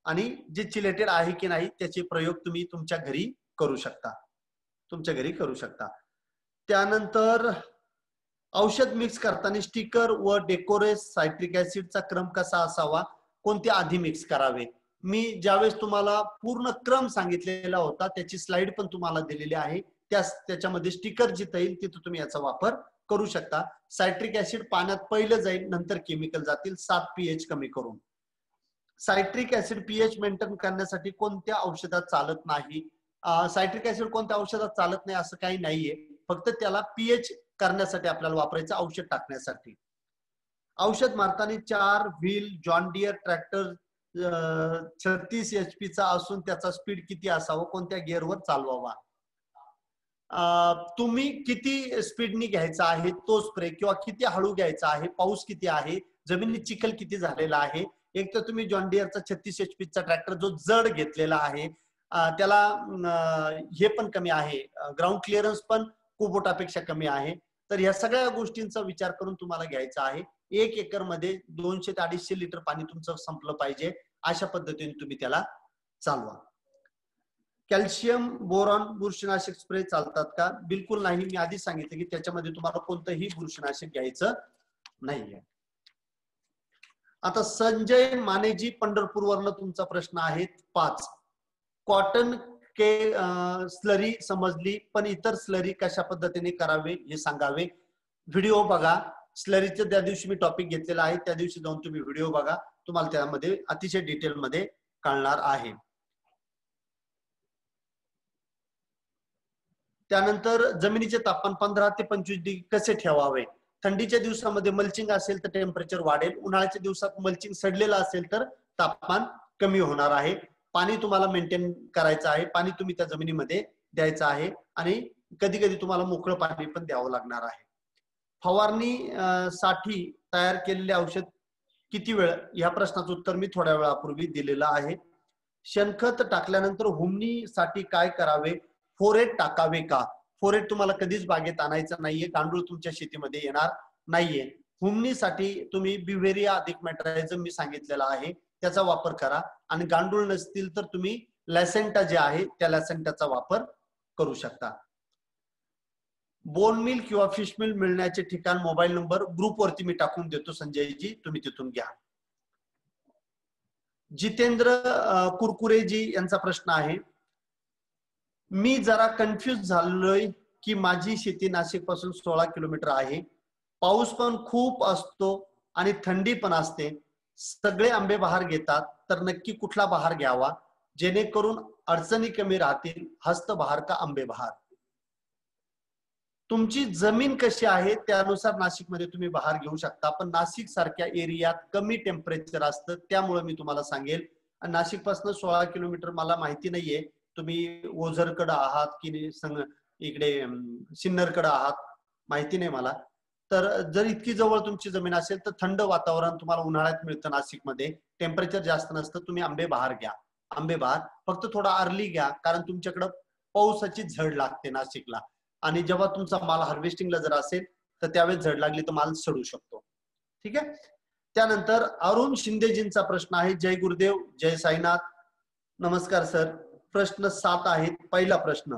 आणि जे चिलेटेड आहे की नाही त्याचे प्रयोग तुम्ही तुमच्या घरी करू शकता, तुमच्या घरी करू शकता. त्यानंतर औषध मिक्स करताना स्टिकर व डेकोरेस सायट्रिक ऍसिडचा क्रम कसा असावा, कोणते आधी मिक्स करावे? मी ज्यावेळेस तुम्हाला पूर्ण क्रम सांगितलेला होता त्याची स्लाइड पण तुम्हाला दिलेली आहे, त्याच्यामध्ये स्टिकर जिथं येईल तिथं तुम्ही याचा वापर करू शकता. सायट्रिक ऍसिड पाण्यात पहिलं जाईल, नंतर केमिकल जातील 7 pH कमी करून. सायट्रिक ऍसिड pH मेंटेन करण्यासाठी कोणत्या औषधात चालत नाही? सायट्रिक ऍसिड कोणत्या औषधात चालत नाही असं काही नाहीये, फक्त त्याला pH करण्यासाठी आपल्याला वापरायचं, औषध टाकण्यासाठी. औषध मारताना 4 wheel John Deere tractor 36 HP चा असून त्याचा स्पीड किती असावा, कोणत्या गिअरवर चालवावा? तुम्ही किती स्पीडनी घ्यायचा आहे तो स्प्रे, किंवा किती हळू घ्यायचा आहे, पाऊस किती आहे, जमिनीत चिखल किती झालेला आहे. एक तर तुम्ही जॉन डियरचा 36 HP चा ट्रॅक्टर जो जड घेतलेला आहे त्याला हे पण कमी आहे, ग्राउंड क्लिअरन्स पण कुबोटापेक्षा कमी आहे. तर या सगळ्या गोष्टींचा विचार करून तुम्हाला घ्यायचा आहे. 1 एकर मध्ये 200 ते 250 लिटर पाणी तुमचं संपलं पाहिजे, अशा पद्धतीने तुम्ही त्याला चालवा. कॅल्शियम बोरॉन बुरशीनाशक स्प्रे चालतात का? बिलकुल नाही. मी आधी सांगितलं की त्याच्यामध्ये तुम्हाला कोणतंही बुरशीनाशक घ्यायचं नाहीये. आता संजय मानेजी पंढरपूरवरनं तुमचा प्रश्न आहे 5. कॉटन के स्लरी समजली, पण इतर स्लरी कशा पद्धतीने करावे हे सांगावे. व्हिडिओ बघा. स्लरीचं त्या दिवशी मी टॉपिक घेतलेला आहे, त्या दिवशी जाऊन तुम्ही व्हिडिओ बघा, तुम्हाला त्यामध्ये अतिशय डिटेल मध्ये कळणार आहे. त्यानंतर जमिनीचे तापमान 15 ते 25 डिग्री कसे ठेवावे? थंडीच्या दिवसामध्ये मल्चिंग असेल तर टेम्परेचर वाढेल, उन्हाळ्याच्या दिवसात मल्चिंग सडलेलं असेल तर तापमान कमी होणार आहे. पाणी तुम्हाला मेंटेन करायचं आहे, पाणी तुम्ही त्या जमिनीमध्ये द्यायचं आहे, आणि कधी कधी तुम्हाला मोकळं पाणी पण द्यावं लागणार आहे. फवारणी साठी तयार केलेले औषध किती वेळ, या प्रश्नाचं उत्तर मी थोड्या वेळापूर्वी दिलेलं आहे. शेणखत टाकल्यानंतर हुमणीसाठी काय करावे? फोरेट टाकावे का? फोरेट तुम्हाला कधीच बागेत आणायचं नाहीये, गांडूळ तुमच्या शेतीमध्ये येणार नाहीये. हुमणीसाठी तुम्ही बिव्हेरिया अधिक मेट्रायझम मी सांगितलेला आहे त्याचा वापर करा, आणि गांडूळ नसतील तर तुम्ही लॅसेंटा जे आहे त्या लॅसेंटाचा वापर करू शकता. बोन मिल किंवा फिश मिल मिळण्याचे ठिकाण, मोबाईल नंबर ग्रुपवरती मी टाकून देतो संजयजी, तुम्ही तिथून घ्या. जितेंद्र कुरकुरेजी यांचा प्रश्न आहे, मी जरा कन्फ्युज झालोय की माझी शेती नाशिक पासून 16 किलोमीटर आहे, पाऊस पण खूप असतो आणि थंडी पण असते, सगळे आंबे बहार घेतात, तर नक्की कुठला बहार घ्यावा जेणेकरून अडचणी कमी राहतील, हस्त बहार का आंबे बहार? तुमची जमीन कशी आहे त्यानुसार नाशिकमध्ये तुम्ही बहार घेऊ शकता, पण नाशिक सारख्या एरियात कमी टेम्परेचर असतं, त्यामुळे मी तुम्हाला सांगेल. नाशिक पासून 16 किलोमीटर मला माहिती नाहीये तुम्ही ओझरकडे आहात की इकडे सिन्नरकडे आहात, माहिती नाही मला. तर जर इतकी जवळ तुमची जमीन असेल तर थंड वातावरण तुम्हाला उन्हाळ्यात मिळतं नाशिकमध्ये, टेम्परेचर जास्त नसतं, तुम्ही आंबे बहार घ्या. आंबे बहार फक्त थोडा अर्ली घ्या, कारण तुमच्याकडे पावसाची झड लागते नाशिकला, आणि जेव्हा तुमचा माल हार्वेस्टिंगला जर असेल तर त्यावेळेस झड लागली तर माल सडू शकतो. ठीक आहे. त्यानंतर अरुण शिंदेजींचा प्रश्न आहे, जय गुरुदेव जय साईनाथ. नमस्कार सर. प्रश्न 7 आहे. पहिला प्रश्न,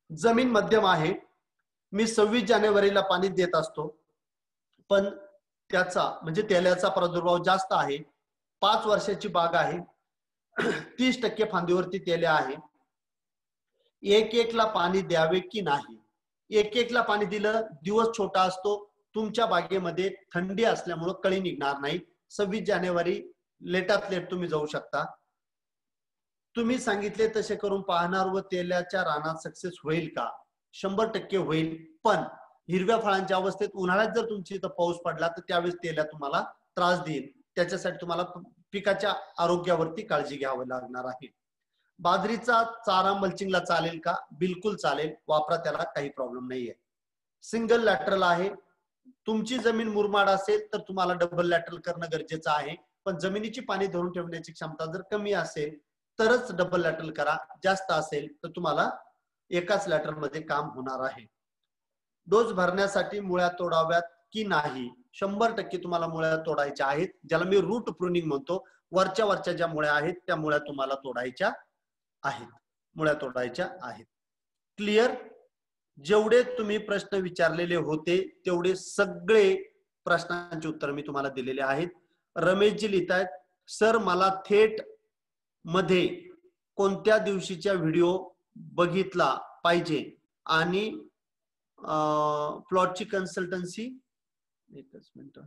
जमीन मध्यम आहे, मी 26 जानेवारीला पाणी देत असतो, पण त्याचा म्हणजे तेल्याचा प्रादुर्भाव जास्त आहे, 5 वर्षाची बाग आहे, 30% फांदीवरती तेले आहे, एक ला पाणी द्यावे की नाही? एक ला पाणी दिलं, दिवस छोटा असतो, तुमच्या बागेमध्ये थंडी असल्यामुळे कळी निघणार नाही. 26 जानेवारी लेटात लेट तुम्ही जाऊ शकता. तुम्ही सांगितले तसे करून पाहणार व तेल्याच्या रानात सक्सेस होईल का? 100% होईल, पण हिरव्या फळांच्या अवस्थेत उन्हाळ्यात जर तुमची इथं पाऊस पडला तर त्यावेळेस तेल्या तुम्हाला त्रास देईल, त्याच्यासाठी तुम्हाला पिकाच्या आरोग्यावरती काळजी घ्यावी लागणार आहे. बाजरीचा चारा मल्चिंगला चालेल का? बिलकुल चालेल, वापरा, त्याला काही प्रॉब्लेम नाहीये. सिंगल लॅटरल आहे. तुमची जमीन मुरमाड असेल तर तुम्हाला डबल लॅटरल करणं गरजेचं आहे, पण जमिनीची पाणी धरून ठेवण्याची क्षमता जर कमी असेल तरच डबल लॅटरल करा, जास्त असेल तर तुम्हाला एकाच लॅटरल मध्ये काम होणार आहे. डोस भरण्यासाठी मुळ्या तोडाव्यात की नाही? 100% तुम्हाला मुळ्या तोडायच्या आहेत, ज्याला मी रूट प्रूनिंग म्हणतो. वरच्या ज्या मुळ्या आहेत त्या मुळ्या तुम्हाला तोडायच्या आहेत, मुळ्या तोडायच्या आहेत. क्लिअर? जेवढे तुम्ही प्रश्न विचारलेले होते तेवढे सगळे प्रश्नांची उत्तर मी तुम्हाला दिलेले आहेत. रमेशजी लिहितायत, सर मला थेट मध्ये कोणत्या दिवशीचा व्हिडिओ बघितला पाहिजे आणि प्लॉटची कन्सल्टन्सी? एकच मिनिट.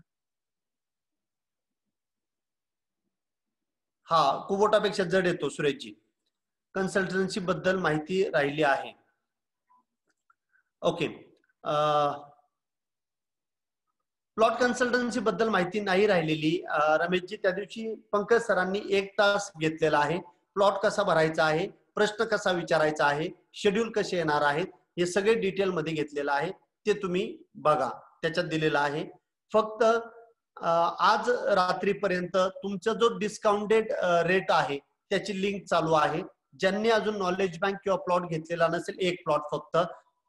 हा, कुबोटापेक्षा जड येतो सुरेशजी. कन्सल्टन्सी बद्दल माहिती राहिली आहे. ओके. प्लॉट कन्सल्टन्सी बद्दल माहिती नाही राहिलेली रमेशजी. त्या दिवशी पंकज सरांनी 1 तास घेतलेला आहे. प्लॉट कसा भरायचा आहे, प्रश्न कसा विचारायचा आहे, शेड्यूल कसे येणार आहेत, हे सगळे डिटेल मध्ये घेतलेलं आहे, ते तुम्ही बघा, त्याच्यात दिलेलं आहे. फक्त आज रात्रीपर्यंत तुमचा जो डिस्काउंटेड रेट आहे त्याची लिंक चालू आहे. ज्यांनी अजून नॉलेज बँक किंवा प्लॉट घेतलेला नसेल, एक प्लॉट फक्त,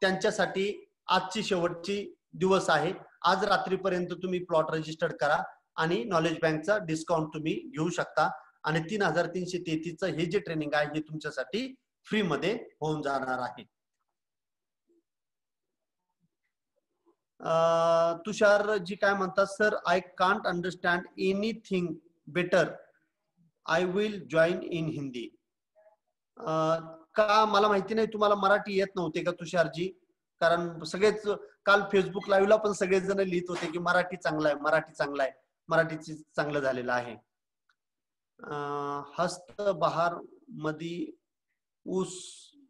त्यांच्यासाठी आजची शेवटची दिवस आहे. आज रात्रीपर्यंत तुम्ही प्लॉट रजिस्टर्ड करा आणि नॉलेज बँकचा डिस्काउंट तुम्ही घेऊ शकता. आणि 3333 हे जे ट्रेनिंग आहे हे तुमच्यासाठी फ्री मध्ये होऊन जाणार आहे. तुषार जी काय म्हणतात, sir I can't understand anything better, I will join in Hindi. का मला माहिती नाही, तुम्हाला मराठी येत नव्हते का तुषारजी? कारण सगळेच काल फेसबुक लाईव्हला पण सगळेच जण लिहित होते की मराठी चांगला आहे, मराठी चांगला आहे, मराठीची चांगलं झालेलं आहे. हस्त बहार मध्ये ऊस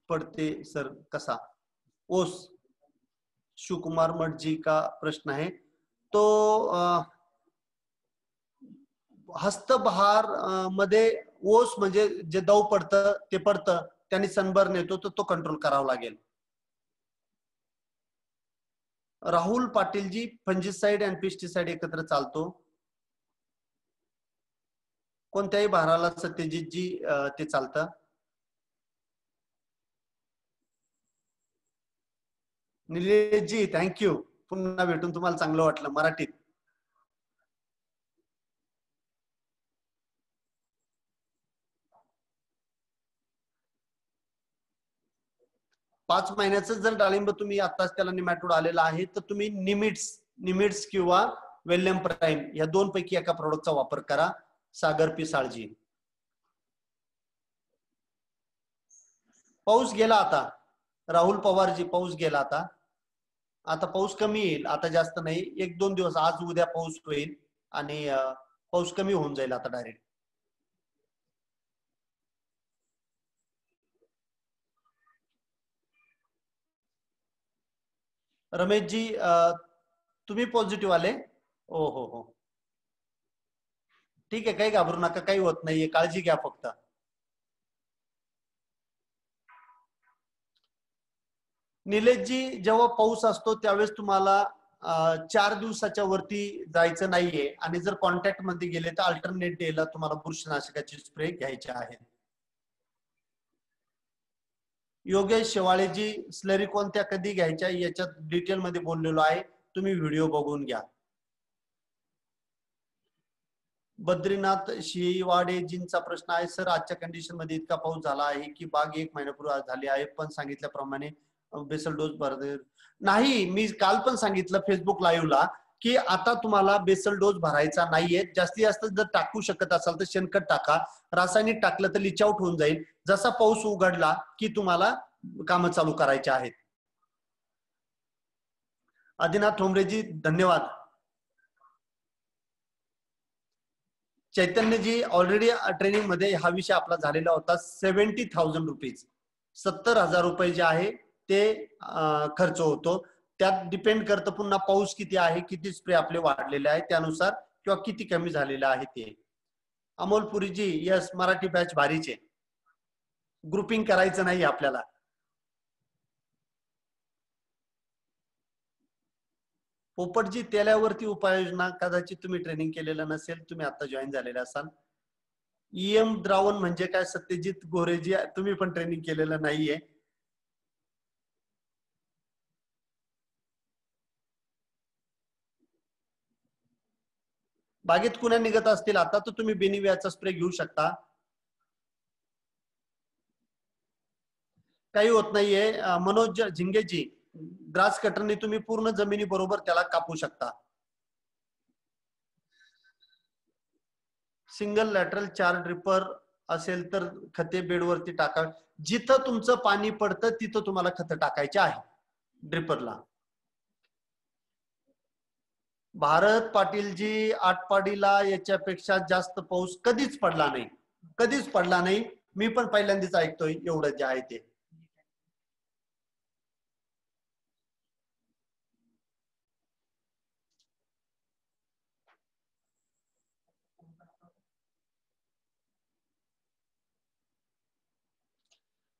पडते सर कसा? ओस, शिवकुमार मठजी का प्रश्न आहे तो. हस्तबहार मध्ये ओस म्हणजे जे दव पडतं ते पडतं, त्यांनी सनबर्न येतो, तर तो कंट्रोल करावा लागेल. राहुल पाटीलजी, फंजिसाइड अँड पेस्टिसाइड एकत्र चालतो? कोणत्याही भाराला सत्यजितजी ते चालतं. निलेशजी थँक्यू, पुन्हा भेटून तुम्हाला चांगलं वाटलं मराठीत. पाच महिन्याचं जर डाळिंब तुम्ही आताच त्याला निमॅटोड आलेला आहे तर तुम्ही निमिट्स किंवा वेल्यम प्राईम या दोन पैकी एका प्रोडक्टचा वापर करा. सागर पिसाळजी. पाऊस गेला आता. राहुल पवारजी पाऊस गेला आता. आता पाऊस कमी येईल, आता जास्त नाही, 1-2 दिवस आज उद्या पाऊस होईल आणि पाऊस कमी होऊन जाईल आता डायरेक्ट. रमेशजी तुम्ही पॉझिटिव्ह आले. हो, ठीक आहे, काही घाबरू नका, काही होत नाहीये, काळजी घ्या फक्त. निलेशजी जेव्हा पाऊस असतो त्यावेळेस तुम्हाला 4 दिवसाच्या वरती जायचं नाहीये आणि जर कॉन्टॅक्ट मध्ये गेले तर अल्टरनेट डेला तुम्हाला बुरशीनाशकाची स्प्रे घ्यायचे आहे. योगेश शेवाळेजी स्लरी कोणत्या कधी घ्यायच्या याच्यात डिटेल मध्ये बोललेलो आहे, तुम्ही व्हिडिओ बघून घ्या. बद्रीनाथ शिवाडेजींचा प्रश्न आहे, सर आजच्या कंडिशन मध्ये इतका पाऊस झाला आहे की बाग 1 महिन्यापूर्वी झाली आहे, पण सांगितल्याप्रमाणे बेसल डोस भरते नाही. मी काल पण सांगितलं फेसबुक लाईव्हला की आता तुम्हाला बेसल डोस भरायचा नाहीये. जास्तीत जास्त जर टाकू शकत असाल तर शेणखत टाका, रासायनिक टाकलं तर लिच आउट होऊन जाईल. जसा पाऊस उघडला की तुम्हाला कामं चालू करायची आहेत. आदिनाथ ठोंबरेजी धन्यवाद. चैतन्यजी ऑलरेडी ट्रेनिंग मध्ये हा विषय आपला झालेला होता. 70,000 रुपीज, 70,000 रुपये जे आहे ते खर्च होतो. त्यात डिपेंड करतं पुन्हा पाऊस किती आहे, किती स्प्रे आपले वाढलेले आहे त्यानुसार, किंवा किती कमी झालेले आहे ते. अमोल पुरीजी यस, मराठी बॅच भारीचे, ग्रुपिंग करायचं नाही आपल्याला. पोपटजी तेल्यावरती उपाययोजना, कदाचित तुम्ही ट्रेनिंग केलेलं नसेल, तुम्ही आता जॉईन झालेले असाल. ईएम द्रावण म्हणजे काय सत्यजित गोरेजी, तुम्ही पण ट्रेनिंग केलेलं नाहीये. बागेत कुण्या निघत असतील आता तर तुम्ही बेनिवियाचा स्प्रे घेऊ शकता, काही होत नाहीये. मनोज झिंगेजी ग्रास कटरने तुम्ही पूर्ण जमिनी बरोबर त्याला कापू शकता. सिंगल लॅटरल 4 ड्रिपर असेल तर खते बेडवरती टाका. जिथं तुमचं पाणी पडतं तिथं तुम्हाला खत टाकायचे आहे ड्रिपरला. भारत पाटीलजी आटपाडीला याच्यापेक्षा जास्त पाऊस कधीच पडला नाही, कधीच पडला नाही. मी पण पहिल्यांदाच ऐकतोय एवढं जे आहे ते.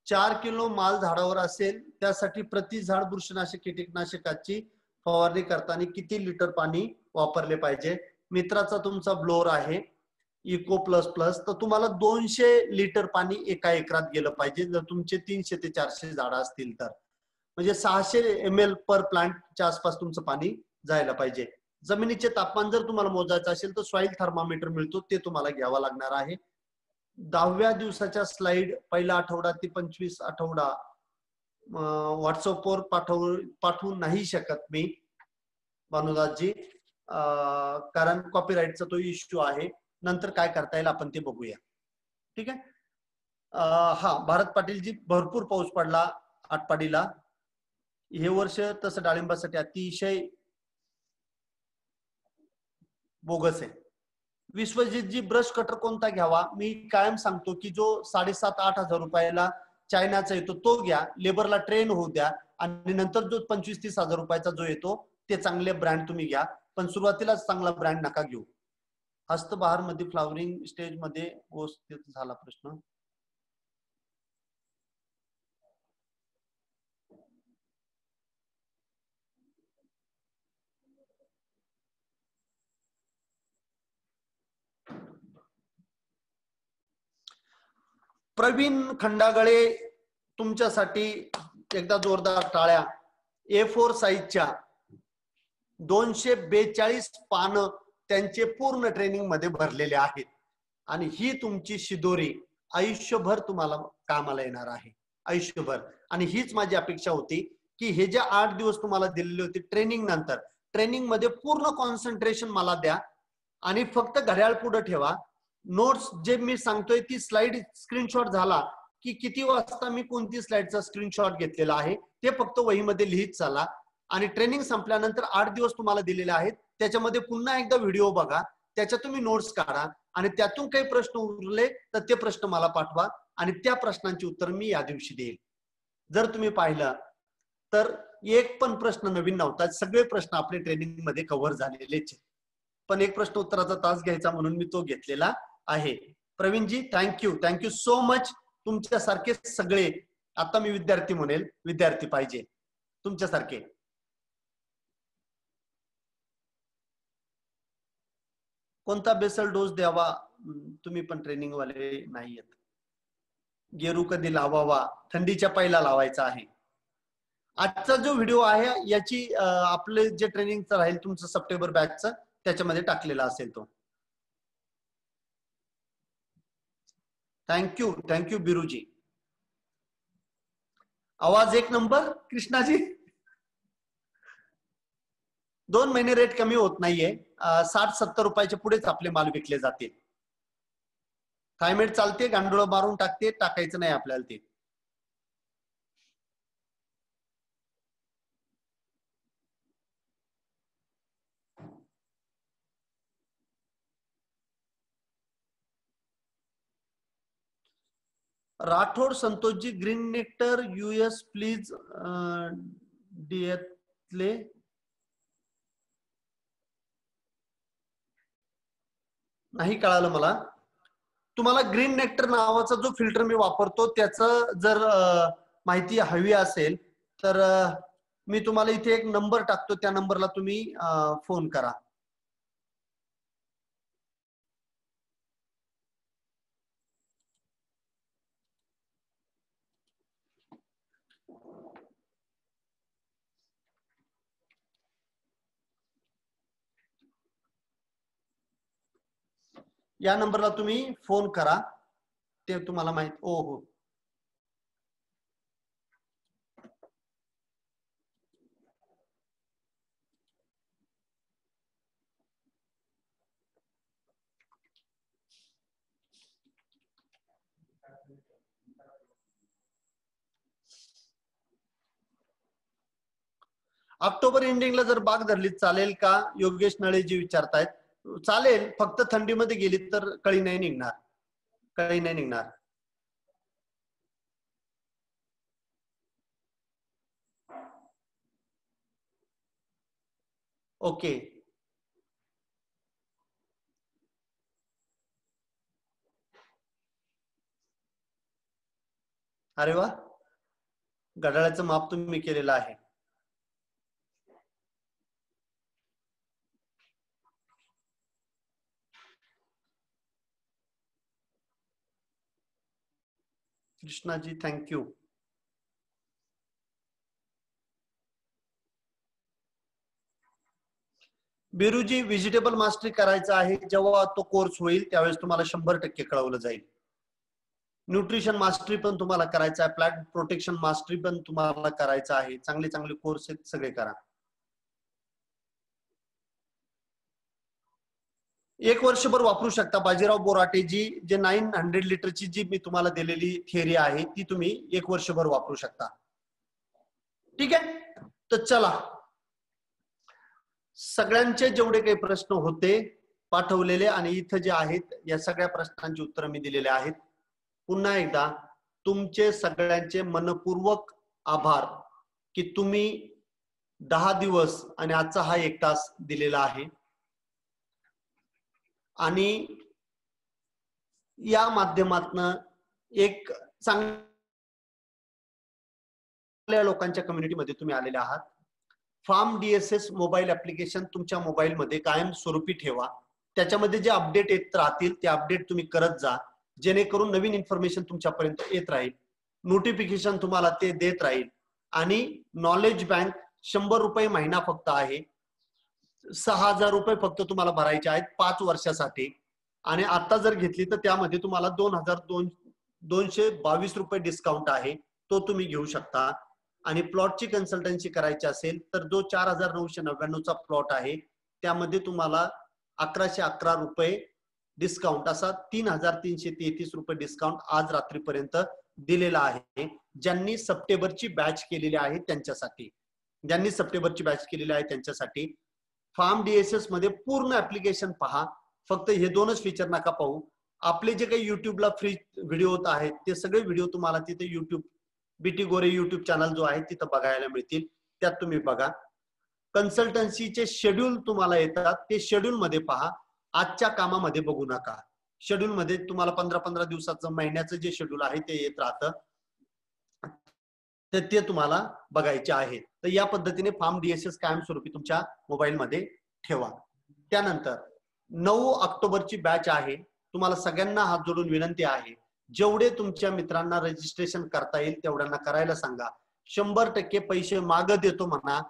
चार किलो माल झाडावर असेल त्यासाठी प्रति झाड बुरशीनाशक कीटकनाशकाची फवारणी करताना किती लिटर पाणी वापरले पाहिजे. मित्राचा तुमचा ब्लोअर आहे इको प्लस प्लस, तर तुम्हाला 200 लिटर पाणी एका एकरात गेलं पाहिजे जर तुमचे 300 ते 400 झाडं असतील तर. म्हणजे 600 ml पर प्लांटच्या आसपास तुमचं पाणी जायला पाहिजे. जमिनीचे तापमान जर तुम्हाला मोजायचं असेल तर सॉइल थर्मामीटर मिळतो, ते तुम्हाला घ्यावं लागणार आहे. 10व्या दिवसाच्या स्लाइड पहिला आठवडा ते 25 आठवडा व्हॉट्सअपवर पाठवू नाही शकत मी भानुदासजी, कारण कॉपीराईटचा तो इश्यू आहे. नंतर काय करता येईल आपण ते बघूया, ठीक आहे. हा भारत पाटीलजी भरपूर पाऊस पडला आटपाडीला हे वर्ष, तसं डाळिंबासाठी अतिशय बोगस आहे. विश्वजितजी ब्रश कटर कोणता घ्यावा, मी कायम सांगतो की जो 7,500-8 हजार रुपयाला चायनाचा येतो तो घ्या, लेबरला ट्रेन होऊ द्या, आणि नंतर जो 25-30 हजार रुपयाचा जो येतो ते चांगले ब्रँड तुम्ही घ्या, पण सुरुवातीलाच चांगला ब्रँड नका घेऊ. हस्तबहार मध्ये फ्लावरिंग स्टेज मध्ये झाला प्रश्न. प्रवीण खंडागळे तुमच्यासाठी एकदा जोरदार टाळ्या. A4 साईजच्या 242 पानं त्यांचे पूर्ण ट्रेनिंग मध्ये भरलेले आहेत आणि ही तुमची शिदोरी आयुष्यभर तुम्हाला कामाला येणार आहे, आयुष्यभर. आणि हीच माझी अपेक्षा होती की हे जे 8 दिवस तुम्हाला दिलेले होते ट्रेनिंग नंतर, ट्रेनिंग मध्ये पूर्ण कॉन्सन्ट्रेशन मला द्या आणि फक्त घड्याळ पुढे ठेवा. नोट्स जे मी सांगतोय ती स्लाइड स्क्रीनशॉट झाला की किती वाजता मी कोणती स्लाइडचा स्क्रीनशॉट घेतलेला आहे ते फक्त वहीमध्ये लिहित चाला. आणि ट्रेनिंग संपल्यानंतर 8 दिवस तुम्हाला दिलेले आहेत, त्याच्यामध्ये पुन्हा एकदा व्हिडिओ बघा, त्याच्यात तुम्ही नोट्स काढा आणि त्यातून काही प्रश्न उरले तर ते प्रश्न मला पाठवा आणि त्या प्रश्नांची उत्तर मी या दिवशी देईल. जर तुम्ही पाहिलं तर एक पण प्रश्न नवीन नव्हता, सगळे प्रश्न आपले ट्रेनिंग मध्ये कव्हर झालेलेच. पण एक प्रश्न उत्तराचा तास घ्यायचा म्हणून मी तो घेतलेला आहे. Pravinji thank you so much. तुमच्यासारखे सगळे, आता मी विद्यार्थी म्हणेल, विद्यार्थी पाहिजे तुमच्यासारखे. कोणता बेसल डोस द्यावा, तुम्ही पण ट्रेनिंग वाले नाही आहेत. गेरू कधी लावावा, थंडीच्या पहिला लावायचा आहे. आजचा जो व्हिडिओ आहे याची आपले जे ट्रेनिंगचं राहील तुमचं सप्टेंबर बॅचचं त्याच्यामध्ये टाकलेला असेल तो. थँक्यू बिरूजी. आवाज एक नंबर कृष्णाजी. 2 महिने रेट कमी होत नाहीये, 60-70 रुपयाच्या पुढेच आपले माल विकले जातील. थायमेट चालते, गांडूळ मारून टाकते, टाकायचं नाही आपल्याला ते. Rathod Santoshji, green nectar US please डिएथले. नाही कळालं मला. तुम्हाला ग्रीन नेक्टर नावाचा जो फिल्टर मी वापरतो त्याचं जर माहिती हवी असेल तर मी तुम्हाला इथे एक नंबर टाकतो, त्या नंबरला तुम्ही फोन करा. या नंबरला तुम्ही फोन करा, ते तुम्हाला माहित. हो. ऑक्टोबर एंडिंगला जर बाग धरली चालेल का, योगेश नळेजी विचारतायत. चालेल, फक्त थंडीमध्ये गेली तर कळी नाही निघणार. ओके. अरे वा, घड्याळाचं माप तुम्ही केलेलं आहे. कृष्णाजी थँक्यू. बिरूजी, व्हेजिटेबल मास्टरी करायचा आहे, जेव्हा तो कोर्स होईल त्यावेळेस तुम्हाला 100% कळवलं जाईल. न्यूट्रिशन मास्टरी पण तुम्हाला करायचा आहे, प्लांट प्रोटेक्शन मास्टरी पण तुम्हाला करायचा आहे. चांगले कोर्स आहेत, सगळे करा. 1 वर्षभर वापरू शकता. बाजीराव बोराटे जी जे 900 लिटरची जी मी तुम्हाला दिलेली थिअरी आहे ती तुम्ही 1 वर्षभर वापरू शकता. ठीक आहे, तर चला, सगळ्यांचे जेवढे काही प्रश्न होते पाठवलेले आणि इथं जे आहेत या सगळ्या प्रश्नांची उत्तर मी दिलेले आहेत. पुन्हा एकदा तुमचे सगळ्यांचे मनपूर्वक आभार की तुम्ही 10 दिवस आणि आजचा हा 1 तास दिलेला आहे. आणि या माध्यमातून एक चांगल्या लोकांच्या कम्युनिटीमध्ये तुम्ही आलेले आहात. फार्म DSS मोबाईल ऍप्लिकेशन तुमच्या मोबाईलमध्ये कायम स्वरूपी ठेवा. त्याच्यामध्ये जे अपडेट येत राहतील ते अपडेट तुम्ही करत जा. जेणेकरून नवीन इन्फॉर्मेशन तुमच्यापर्यंत येत राहील, नोटिफिकेशन तुम्हाला ते देत राहील. आणि नॉलेज बँक 100 रुपये महिना फक्त आहे, 6,000 रुपये फक्त तुम्हाला भरायचे आहेत 5 वर्षासाठी. आणि आता जर घेतली तर त्यामध्ये तुम्हाला 2,222 रुपये डिस्काउंट आहे, तो तुम्ही घेऊ शकता. आणि प्लॉटची कन्सल्टन्सी करायची असेल तर जो 4,999 चा प्लॉट आहे त्यामध्ये तुम्हाला 1,111 रुपये डिस्काउंट, असा 3,333 रुपये डिस्काउंट आज रात्रीपर्यंत दिलेला आहे. ज्यांनी सप्टेंबरची बॅच केलेली आहे त्यांच्यासाठी, फार्म डीएसएस मध्ये पूर्ण ऍप्लिकेशन पहा. फक्त हे 2च फीचर नका पाहू. आपले जे काही युट्यूबला फ्री व्हिडिओ आहेत ते सगळे व्हिडिओ तुम्हाला तिथे युट्यूब बीटी गोरे युट्यूब चॅनल जो आहे तिथं बघायला मिळतील, त्यात तुम्ही बघा. कन्सल्टन्सीचे शेड्यूल तुम्हाला येतात, ते शेड्यूल मध्ये पहा, आजच्या कामामध्ये बघू नका. शेड्यूल मध्ये तुम्हाला 15-15 दिवसाचं, महिन्याचं जे शेड्यूल आहे ते येत राहतं, तर ते तुम्हाला बघायचे आहे. तर या पद्धतीने फार्म डीएसएस कायमस्वरूपी तुमच्या मोबाईल मध्ये ठेवा. त्यानंतर 9 ऑक्टोबरची बॅच आहे. तुम्हाला सगळ्यांना हात जोडून विनंती आहे, जेवढे तुमच्या मित्रांना रजिस्ट्रेशन करता येईल तेवढ्यांना करायला सांगा. 100% पैसे माग देतो म्हणा.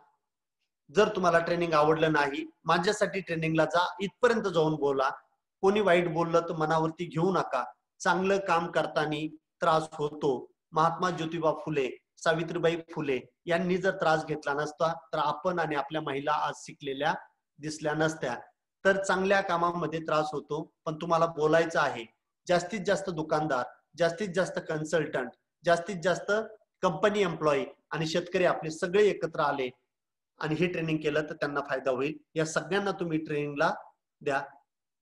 जर तुम्हाला ट्रेनिंग आवडलं नाही, माझ्यासाठी ट्रेनिंगला जा, इथपर्यंत जाऊन बोला. कोणी वाईट बोललं तर मनावरती घेऊ नका. चांगलं काम करताना त्रास होतो. महात्मा ज्योतिबा फुले, सावित्रीबाई फुले यांनी जर त्रास घेतला नसता तर आपण आणि आपल्या महिला आज शिकलेल्या दिसल्या नसत्या. तर चांगल्या कामामध्ये त्रास होतो, पण तुम्हाला बोलायचं आहे. जास्तीत जास्त दुकानदार, जास्तीत जास्त कन्सल्टंट, जास्तीत जास्त कंपनी एम्प्लॉई आणि शेतकरी आपले सगळे एकत्र आले आणि हे ट्रेनिंग केलं तर त्यांना फायदा होईल. या सगळ्यांना तुम्ही ट्रेनिंगला द्या.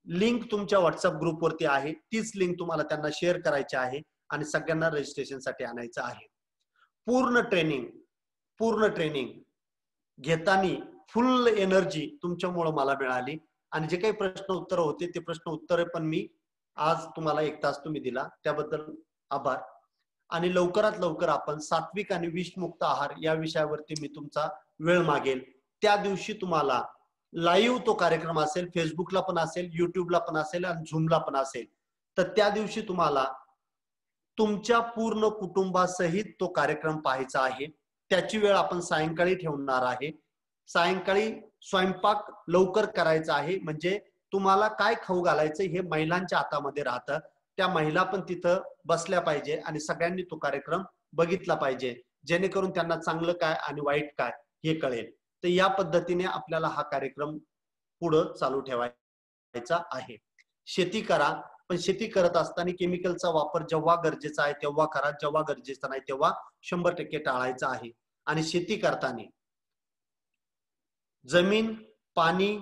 लिंक तुमच्या व्हॉट्सअप ग्रुपवरती आहे, तीच लिंक तुम्हाला त्यांना शेअर करायची आहे आणि सगळ्यांना रजिस्ट्रेशन साठी आणायचं आहे. पूर्ण ट्रेनिंग घेताना फुल एनर्जी तुमच्यामुळे मला मिळाली. आणि जे काही प्रश्न उत्तर होते ते प्रश्न उत्तर पण मी आज तुम्हाला 1 तास तुम्ही दिला, त्याबद्दल आभार. आणि लवकरात लवकर आपण सात्विक आणि विषमुक्त आहार या विषयावरती मी तुमचा वेळ मागेल. त्या दिवशी तुम्हाला लाईव्ह तो कार्यक्रम असेल, फेसबुकला पण असेल, युट्यूबला पण असेल आणि झूमला पण असेल. तर त्या दिवशी तुम्हाला तुमच्या पूर्ण कुटुंबासहित तो कार्यक्रम पाहायचा आहे. त्याची वेळ आपण सायंकाळी ठेवणार आहे. सायंकाळी स्वयंपाक लवकर करायचा आहे, म्हणजे तुम्हाला काय खाऊ घालायचं हे महिलांच्या हातामध्ये राहतं. त्या महिला पण तिथं बसल्या पाहिजे आणि सगळ्यांनी तो कार्यक्रम बघितला पाहिजे, जेणेकरून त्यांना चांगलं काय आणि वाईट काय हे कळेल. तर या पद्धतीने आपल्याला हा कार्यक्रम पुढं चालू ठेवायचा आहे. शेती करा, पण शेती करत असताना केमिकलचा वापर जेव्हा गरजेचा आहे तेव्हा करा, जेव्हा गरजेचा नाही तेव्हा 100% टाळायचा आहे. आणि शेती करताना जमीन, पाणी,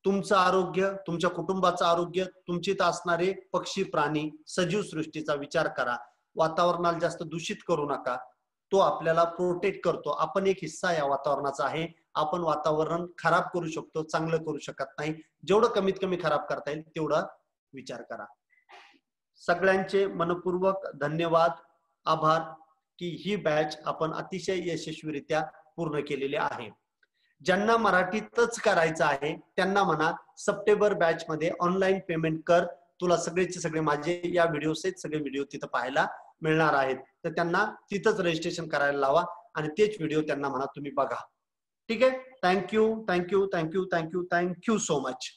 तुमचं आरोग्य, तुमच्या कुटुंबाचं आरोग्य, तुमच्यात असणारे पक्षी, प्राणी, सजीव सृष्टीचा विचार करा. वातावरणाला जास्त दूषित करू नका. तो आपल्याला प्रोटेक्ट करतो. आपण एक हिस्सा या वातावरणाचा आहे. आपण वातावरण खराब करू शकतो, चांगलं करू शकत नाही. जेवढं कमीत कमी खराब करता येईल तेवढा विचार करा. सगळ्यांचे मनपूर्वक धन्यवाद, आभार की ही बॅच आपण अतिशय यशस्वीरित्या पूर्ण केलेली आहे. ज्यांना मराठीतच करायचं आहे त्यांना म्हणा सप्टेंबर बॅच मध्ये ऑनलाईन पेमेंट कर. तुला सगळेचे सगळे माझे या व्हिडिओ सगळे व्हिडिओ तिथं पाहायला मिळणार आहेत. तर त्यांना तिथंच रजिस्ट्रेशन करायला लावा आणि तेच व्हिडिओ त्यांना म्हणा तुम्ही बघा. ठीक आहे. Thank you so much.